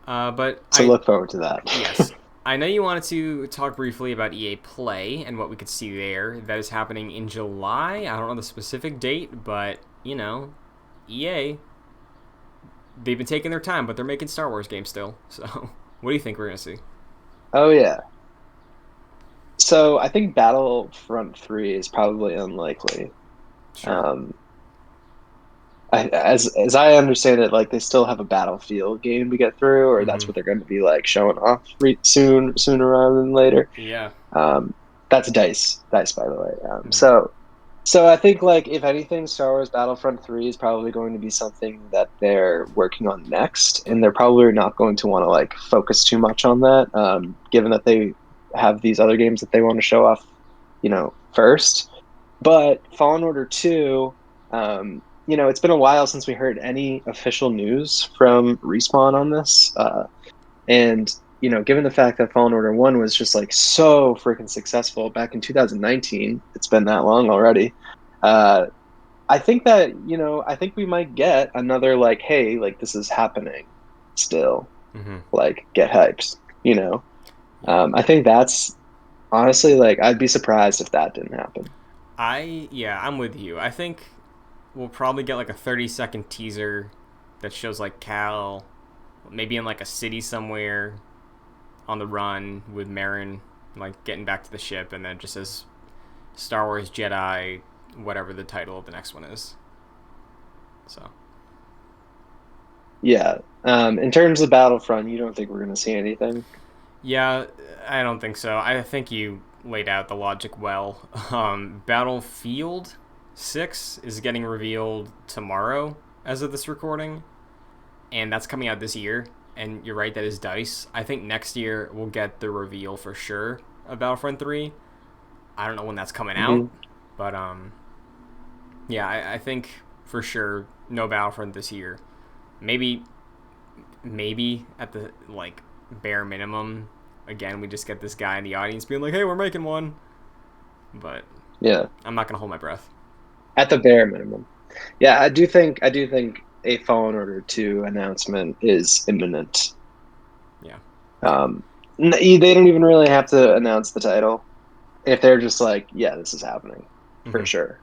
But So look forward to that. Yes. I know you wanted to talk briefly about EA Play and what we could see there. That is happening in July. I don't know the specific date, but, EA, they've been taking their time, but they're making Star Wars games still. So, what do you think we're going to see? Oh, yeah. So I think Battlefront 3 is probably unlikely. Sure. As I understand it, like they still have a Battlefield game to get through, or that's what they're going to be like showing off sooner rather than later. Yeah. That's Dice, by the way. So I think like if anything, Star Wars Battlefront 3 is probably going to be something that they're working on next, and they're probably not going to want to like focus too much on that, given that they have these other games that they want to show off, first. But Fallen Order 2, it's been a while since we heard any official news from Respawn on this. And, given the fact that Fallen Order 1 was just like so freaking successful back in 2019, it's been that long already. I think that, I think we might get another like, hey, like this is happening still. Like, get hyped, I think that's honestly like, I'd be surprised if that didn't happen. I'm with you. I think we'll probably get like a 30-second teaser that shows like Cal maybe in like a city somewhere on the run with Marin like getting back to the ship, and then it just says Star Wars Jedi, whatever the title of the next one is. So yeah, in terms of Battlefront, you don't think we're going to see anything? Yeah, I don't think so. I think you laid out the logic well. Battlefield 6 is getting revealed tomorrow as of this recording, and that's coming out this year. And you're right, that is DICE. I think next year we'll get the reveal for sure of Battlefront 3. I don't know when that's coming out, but yeah, I think for sure no Battlefront this year. Maybe at the like bare minimum, again, we just get this guy in the audience being like, "Hey, we're making one," but yeah, I'm not gonna hold my breath. At the bare minimum, yeah, I do think a Fallen Order 2 announcement is imminent. Yeah. They don't even really have to announce the title if they're just like, yeah, this is happening for sure.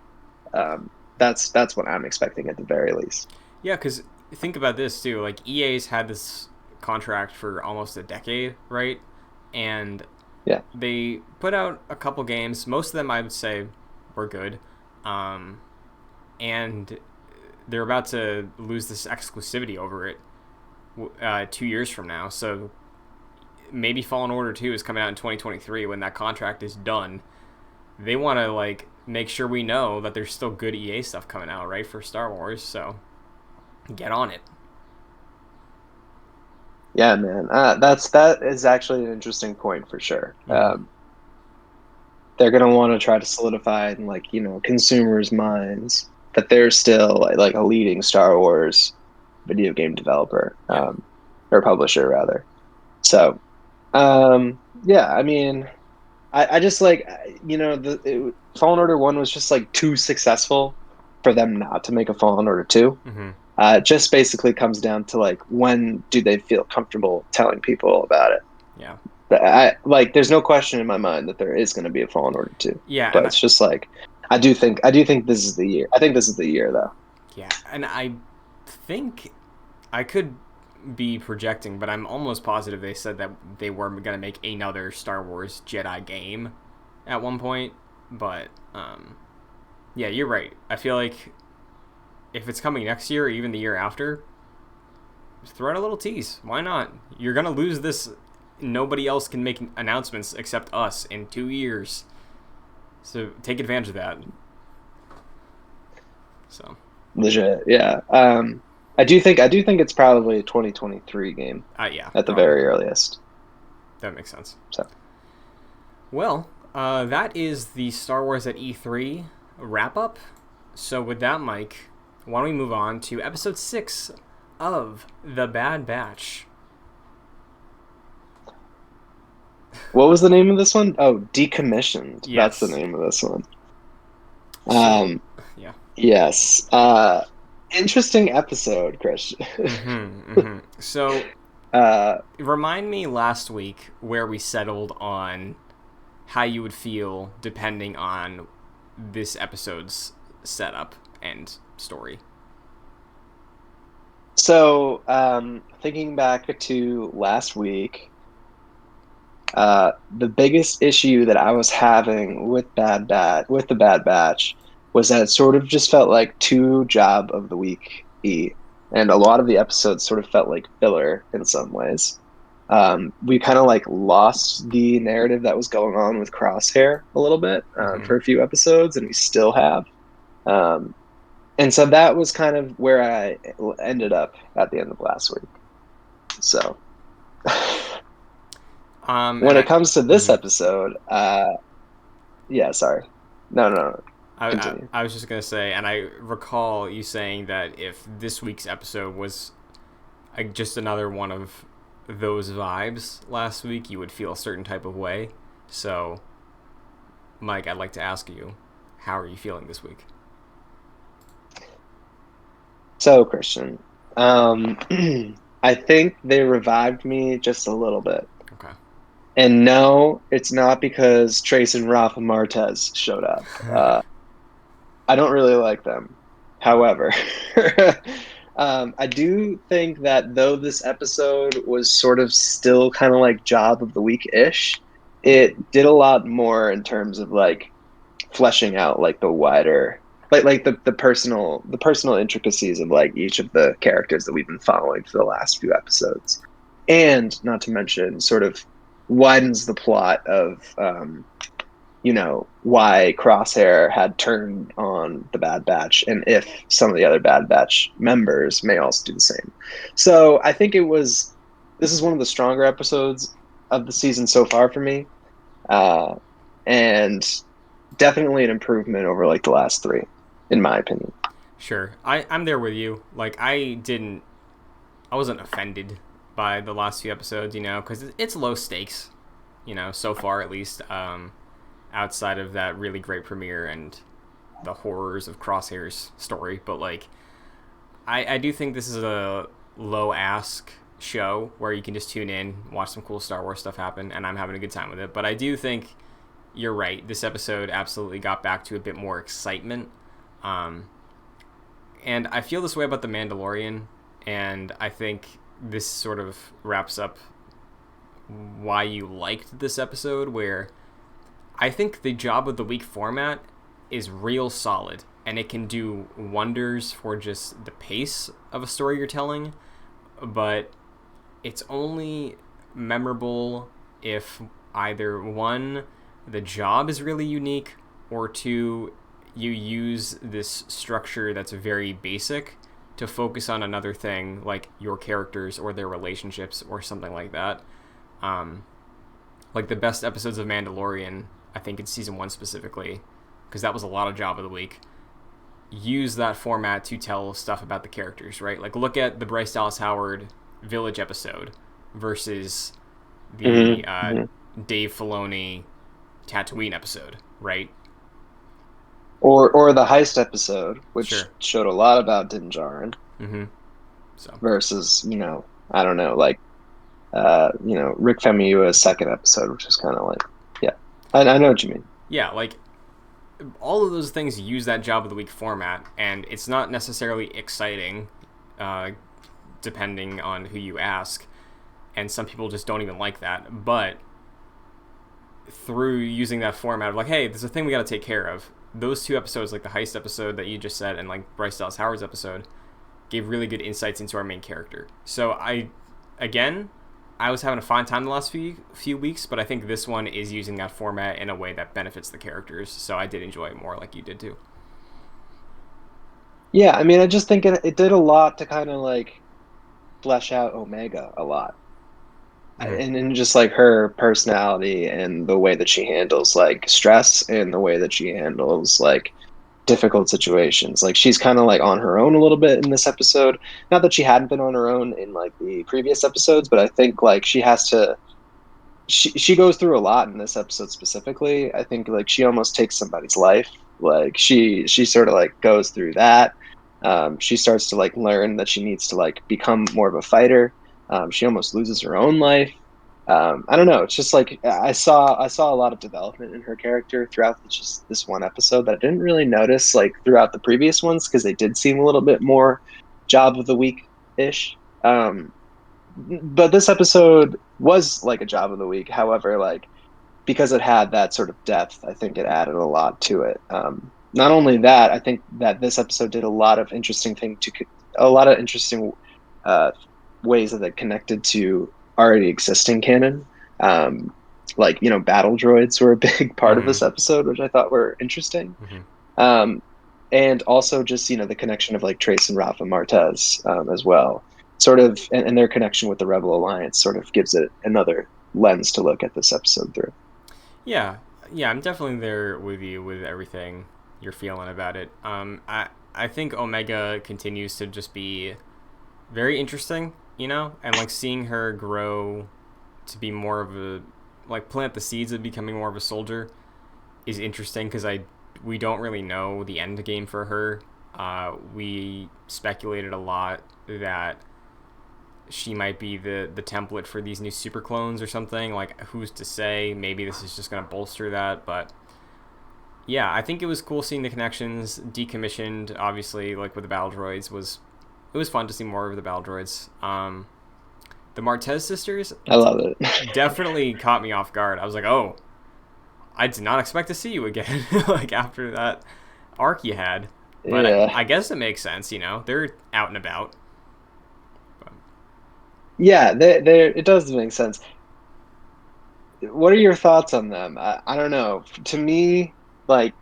That's what I'm expecting at the very least. Yeah, because think about this too. Like EA's had this contract for almost a decade, right? And yeah, they put out a couple games. Most of them, I would say, were good. And they're about to lose this exclusivity over it 2 years from now. So maybe Fallen Order 2 is coming out in 2023 when that contract is done. They want to like make sure we know that there's still good EA stuff coming out, right, for Star Wars. So get on it. Yeah, man. That is actually an interesting point for sure. They're gonna want to try to solidify in like consumers' minds that they're still like a leading Star Wars video game developer, or publisher rather. So, yeah, I mean, I just like Fallen Order 1 was just like too successful for them not to make a Fallen Order 2. It just basically comes down to like when do they feel comfortable telling people about it. Yeah. There's no question in my mind that there is going to be a Fallen Order 2. Yeah, but it's just like I do think this is the year. I think this is the year though. Yeah, and I think I could be projecting, but I'm almost positive they said that they were going to make another Star Wars Jedi game at one point. But yeah, you're right. I feel like if it's coming next year or even the year after, just throw out a little tease. Why not? You're going to lose this. Nobody else can make announcements except us in 2 years. So take advantage of that. So legit, yeah. I do think it's probably a 2023 game Yeah, at the probably. very earliest. That makes sense. So Well, that is the Star Wars at E3 wrap up. So with that, Mike, why don't we move on to episode 6 of The Bad Batch? what was the name of this one? Oh, Decommissioned. That's the Yes. name of this one. So, Um, yeah. yes. Interesting episode, Christian. So, uh, remind me last week where we settled on how you would feel depending on this episode's setup and story. so, thinking back to last week, the biggest issue that I was having with the Bad Batch was that it sort of just felt like too job of the week and a lot of the episodes sort of felt like filler in some ways. We kind of like lost the narrative that was going on with Crosshair a little bit for a few episodes, and we still have. Um, and so that was kind of where I ended up at the end of last week. So when And it comes to this episode, yeah, sorry. No, no, no. Continue. I was just gonna say, and I recall you saying that if this week's episode was just another one of those vibes last week, you would feel a certain type of way. So, Mike, I'd like to ask you, how are you feeling this week? So, Christian, um, I think they revived me just a little bit. Okay. And no, it's not because Trace and Rafa Martez showed up. I don't really like them. However, I do think that though this episode was sort of still kind of like job of the week ish, it did a lot more in terms of like fleshing out like the wider like the personal intricacies of like each of the characters that we've been following for the last few episodes, and not to mention sort of widens the plot of why Crosshair had turned on the Bad Batch, and if some of the other Bad Batch members may also do the same. So I think this is one of the stronger episodes of the season so far for me, uh, and definitely an improvement over like the last three, in my opinion. Sure. I'm there with you. Like, I wasn't offended by the last few episodes, because it's low stakes, so far at least, outside of that really great premiere and the horrors of Crosshair's story. But, like, I do think this is a low ask show where you can just tune in, watch some cool Star Wars stuff happen, and I'm having a good time with it. But I do think you're right. This episode absolutely got back to a bit more excitement. And I feel this way about The Mandalorian, and I think this sort of wraps up why you liked this episode, where I think the job of the week format is real solid, and it can do wonders for just the pace of a story you're telling, but it's only memorable if either one, the job is really unique, or two, you use this structure that's very basic to focus on another thing, like your characters or their relationships or something like that. Like the best episodes of Mandalorian, I think in season 1 specifically, because that was a lot of job of the week, use that format to tell stuff about the characters, right? Like look at the Bryce Dallas Howard Village episode versus the Dave Filoni Tatooine episode, right? Or the heist episode, which Sure. showed a lot about Din Djarin, So versus I don't know, like Rick Famuyiwa's second episode, which is kind of like, yeah, I know what you mean. yeah, like all of those things use that job of the week format, and it's not necessarily exciting, depending on who you ask, and some people just don't even like that. But through using that format of like, hey, there's a thing we got to take care of, those two episodes, like the heist episode that you just said and like Bryce Dallas Howard's episode, gave really good insights into our main character. So I was having a fine time the last few weeks, but I think this one is using that format in a way that benefits the characters. So I did enjoy it more, like you did too. Yeah, I mean, I just think it did a lot to kind of like flesh out Omega a lot. Hmm. And just like her personality and the way that she handles like stress and the way that she handles like difficult situations. Like she's kind of like on her own a little bit in this episode. Not that she hadn't been on her own in like the previous episodes, but I think like she goes through a lot in this episode specifically. I think like she almost takes somebody's life. Like she sort of like goes through that. She starts to like learn that she needs to like become more of a fighter. She almost loses her own life. I don't know. It's just like I saw a lot of development in her character throughout just this one episode that I didn't really notice like throughout the previous ones because they did seem a little bit more job of the week ish. But this episode was like a job of the week. However, like because it had that sort of depth, I think it added a lot to it. Not only that, I think that this episode did a lot of interesting uh, ways that it connected to already existing canon. Like battle droids were a big part of Hmm. this episode, which I thought were interesting. Hmm. Um, and also just the connection of like Trace and Rafa Martez as well, sort of, and their connection with the Rebel Alliance sort of gives it another lens to look at this episode through. Yeah, yeah, I'm definitely there with you with everything you're feeling about it. I think Omega continues to just be very interesting, and like seeing her grow to be more of a like plant the seeds of becoming more of a soldier is interesting because we don't really know the end game for her. We speculated a lot that she might be the template for these new super clones or something. Like, who's to say? Maybe this is just gonna bolster that, but yeah, I think it was cool seeing the connections. Decommissioned, obviously, like with the battle droids, it was fun to see more of the battle droids. The Martez sisters I love it. definitely caught me off guard. I was like, oh, I did not expect to see you again. Like after that arc you had, but Yeah. I guess it makes sense. They're out and about. But, Yeah, it does make sense. What are your thoughts on them? I don't know. To me, like,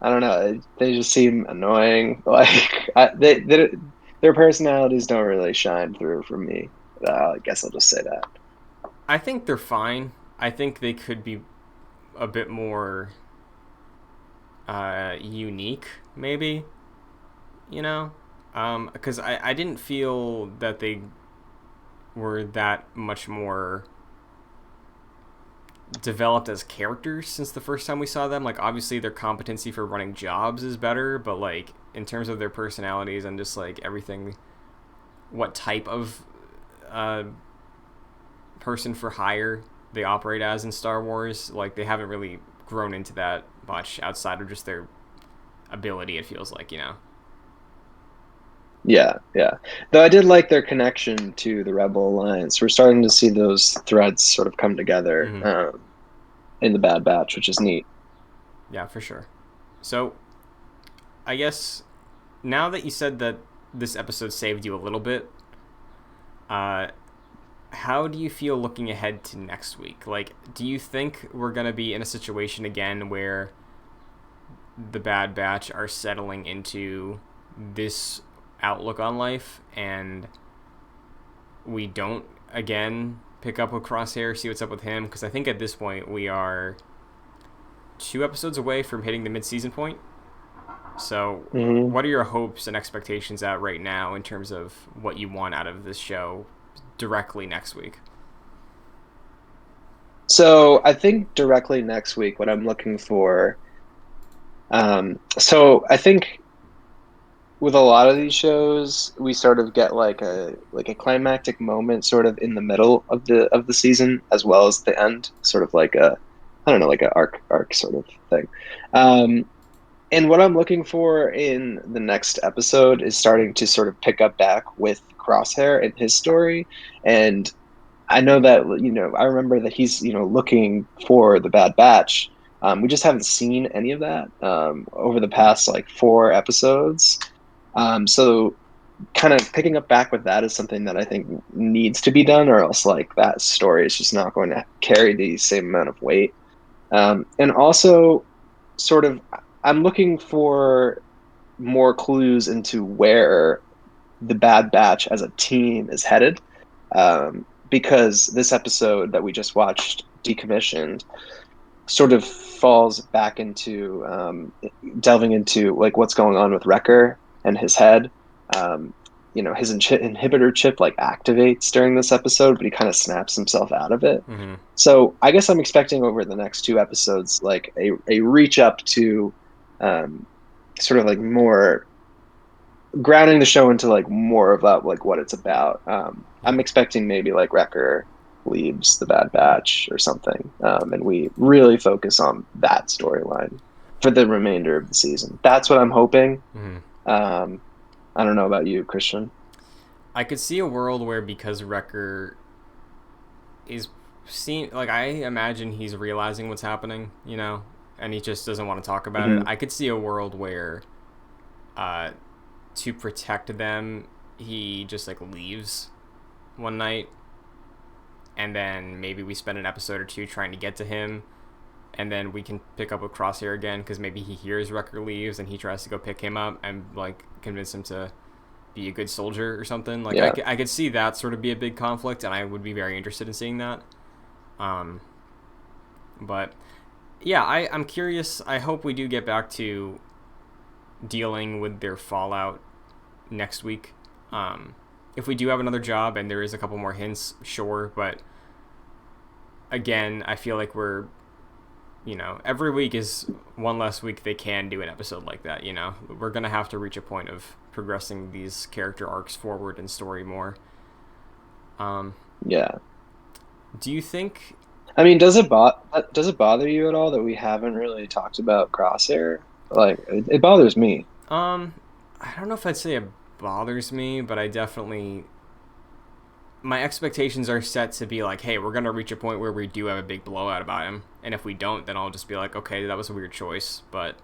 I don't know. They just seem annoying. Like, their personalities don't really shine through for me. I guess I'll just say that. I think they're fine. I think they could be a bit more unique, maybe. You know, because I didn't feel that they were that much more developed as characters since the first time we saw them. Like, obviously their competency for running jobs is better, but like in terms of their personalities and just like everything, what type of uh, person for hire they operate as in Star Wars, like they haven't really grown into that much outside of just their ability. It feels like. Yeah, yeah. Though I did like their connection to the Rebel Alliance. We're starting to see those threads sort of come together Mm-hmm. in the Bad Batch, which is neat. Yeah, for sure. So I guess now that you said that this episode saved you a little bit, uh, how do you feel looking ahead to next week? Like, do you think we're gonna be in a situation again where the Bad Batch are settling into this outlook on life, and we don't again pick up with Crosshair, see what's up with him? Because I think at this point we are 2 episodes away from hitting the mid-season point. So, Hmm. what are your hopes and expectations at right now in terms of what you want out of this show directly next week? So I think directly next week, what I'm looking for. So I think with a lot of these shows, we sort of get like a climactic moment sort of in the middle of the season as well as the end, sort of like a I don't know, like a arc sort of thing. Um, and what I'm looking for in the next episode is starting to sort of pick up back with Crosshair and his story. And I know that I remember that he's looking for the Bad Batch. We just haven't seen any of that over the past like 4 episodes. So kind of picking up back with that is something that I think needs to be done, or else like that story is just not going to carry the same amount of weight. And also, sort of, I'm looking for more clues into where the Bad Batch as a team is headed. Because this episode that we just watched, Decommissioned, sort of falls back into delving into like what's going on with Wrecker and his head. His inhibitor chip like activates during this episode, but he kind of snaps himself out of it. Mm-hmm. So I guess I'm expecting over the next two episodes like a reach up to sort of like more grounding the show into like more about like what it's about. I'm expecting maybe like Wrecker leaves the Bad Batch or something, and we really focus on that storyline for the remainder of the season. That's what I'm hoping. Mm-hmm. I don't know about you, Christian. I could see a world where because Wrecker is like I imagine he's realizing what's happening, and he just doesn't want to talk about it. I could see a world where to protect them, he just like leaves one night, and then maybe we spend an episode or two trying to get to him, and then we can pick up with Crosshair again because maybe he hears Wrecker leaves and he tries to go pick him up and like convince him to be a good soldier or something. Like Yeah. I could see that sort of be a big conflict, and I would be very interested in seeing that. But yeah, I'm curious. I hope we do get back to dealing with their fallout next week. If we do have another job and there is a couple more hints, sure. But again, I feel like we're, every week is one less week they can do an episode like that. We're going to have to reach a point of progressing these character arcs forward in story more. Yeah. Do you think... I mean, does it bother you at all that we haven't really talked about Crosshair? Like, it bothers me. I don't know if I'd say it bothers me, but I definitely... My expectations are set to be like, hey, we're going to reach a point where we do have a big blowout about him. And if we don't, then I'll just be like, okay, that was a weird choice. But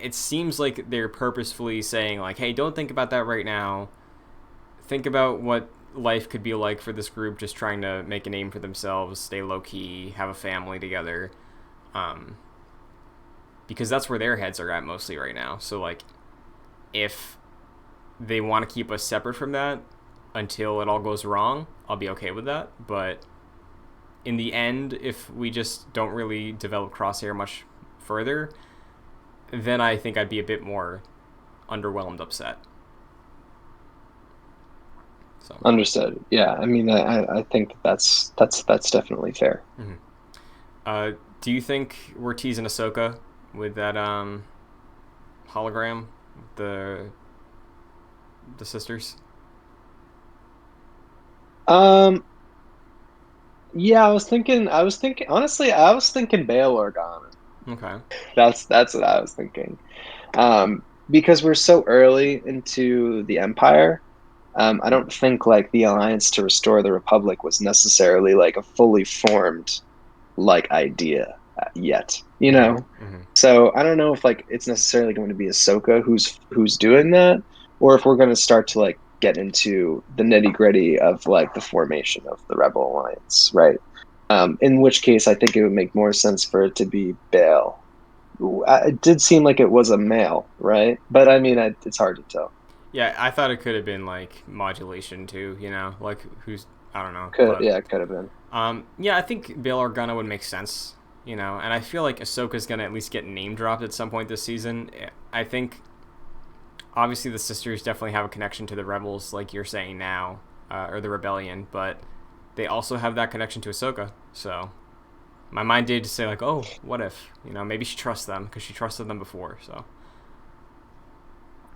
it seems like they're purposefully saying like, hey, don't think about that right now. Think about what life could be like for this group, just trying to make a name for themselves, stay low-key, have a family together. Because that's where their heads are at mostly right now. So, like, if they want to keep us separate from that until it all goes wrong, I'll be okay with that. But in the end, if we just don't really develop Crosshair much further, then I think I'd be a bit more underwhelmed, upset. So. Understood. Yeah, I mean, I think that's definitely fair. Mm-hmm. Do you think we're teasing Ahsoka with that hologram, the sisters? Yeah, I was thinking. Honestly, I was thinking Bail Organa. Okay. That's what I was thinking. Because we're so early into the Empire. I don't think like the Alliance to Restore the Republic was necessarily like a fully formed like idea yet, Mm-hmm. So I don't know if like it's necessarily going to be Ahsoka who's doing that, or if we're going to start to like get into the nitty gritty of like the formation of the Rebel Alliance, right? In which case, I think it would make more sense for it to be Bail. It did seem like it was a male, right? But I mean, it's hard to tell. Yeah, I thought it could have been like modulation too, like who's, I don't know. It could have been. Yeah, I think Bail Organa would make sense, and I feel like Ahsoka's gonna at least get name dropped at some point this season. I think obviously the sisters definitely have a connection to the rebels, like you're saying now, or the rebellion, but they also have that connection to Ahsoka. So my mind did say like, oh, what if, maybe she trusts them because she trusted them before. So.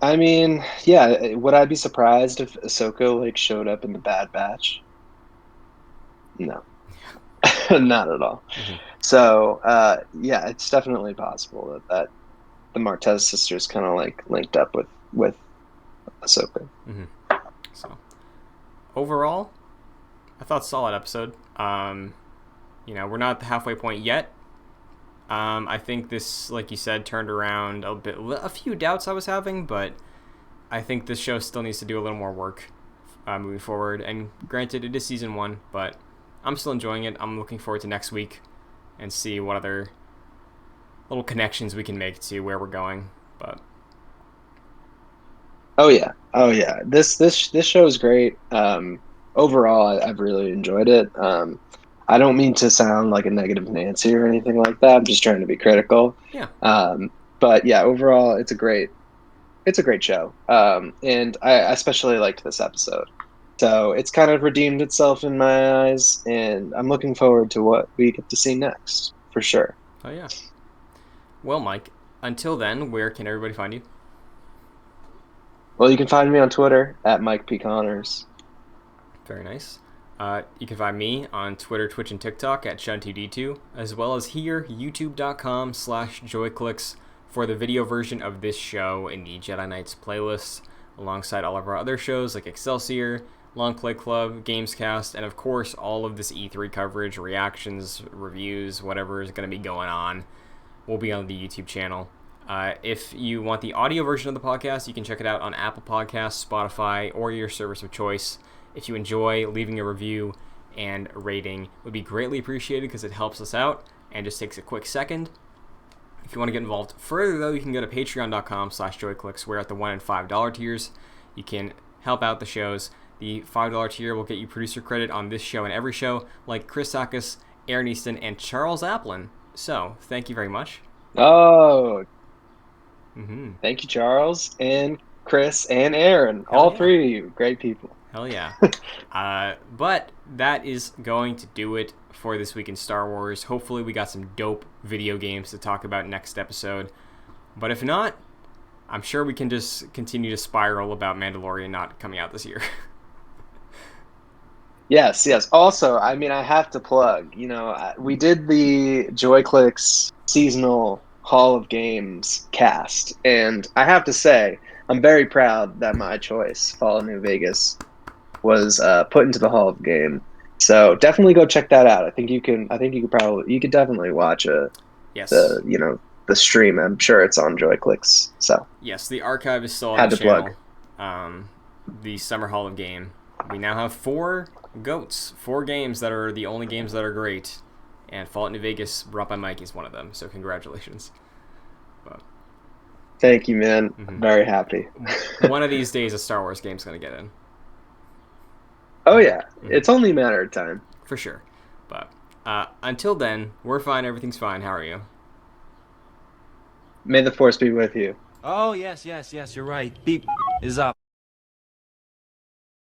I mean, yeah, would I be surprised if Ahsoka like showed up in the Bad Batch? No, not at all. Mm-hmm. So, yeah, it's definitely possible that the Martez sisters kind of like linked up with Ahsoka. Mm-hmm. So, overall, I thought solid episode. We're not at the halfway point yet. I think this, like you said, turned around a few doubts I was having, but I think this show still needs to do a little more work moving forward. And granted, it is season 1, but I'm still enjoying it. I'm looking forward to next week and see what other little connections we can make to where we're going. But Oh yeah. This show is great. Overall, I've really enjoyed it. I don't mean to sound like a negative Nancy or anything like that. I'm just trying to be critical. Yeah. But yeah, overall, it's a great show. And I especially liked this episode. So it's kind of redeemed itself in my eyes, and I'm looking forward to what we get to see next, for sure. Oh yeah. Well, Mike, until then, where can everybody find you? Well, you can find me on Twitter at Mike P. Connors. Very nice. You can find me on Twitter, Twitch, and TikTok at ShunTD2, as well as here, youtube.com/joyclicks for the video version of this show in the Jedi Knights playlist, alongside all of our other shows like Excelsior, Long Play Club, Gamescast, and of course all of this E3 coverage, reactions, reviews, whatever is going to be going on will be on the YouTube channel. If you want the audio version of the podcast, you can check it out on Apple Podcasts, Spotify, or your service of choice. If you enjoy, leaving a review and a rating would be greatly appreciated because it helps us out and just takes a quick second. If you want to get involved further, though, you can go to patreon.com/joyclicks, where at the $1 and $5 tiers, you can help out the shows. The $5 tier will get you producer credit on this show and every show, like Chris Sakis, Aaron Easton, and Charles Applin. So, thank you very much. Oh, Thank you, Charles, and Chris, and Aaron. All three of you. Great people. Hell yeah. But that is going to do it for this week in Star Wars. Hopefully we got some dope video games to talk about next episode. But if not, I'm sure we can just continue to spiral about Mandalorian not coming out this year. Yes. Also, I mean, I have to plug, we did the JoyClicks seasonal Hall of Games cast, and I have to say, I'm very proud that my choice, Fallout New Vegas, was put into the Hall of Game. So definitely go check that out. I think you could definitely watch Yes. the stream. I'm sure it's on JoyClicks. So yes, the archive is still on the channel. The Summer Hall of Game. We now have 4 GOATs, 4 games that are the only games that are great, and Fallout New Vegas, brought by Mike, is one of them. So congratulations. But thank you, man. I'm very happy. One of these days, a Star Wars game's going to get in. Oh yeah, It's only a matter of time. For sure. But until then, we're fine. Everything's fine. How are you? May the Force be with you. Oh, yes, you're right. Beep is up.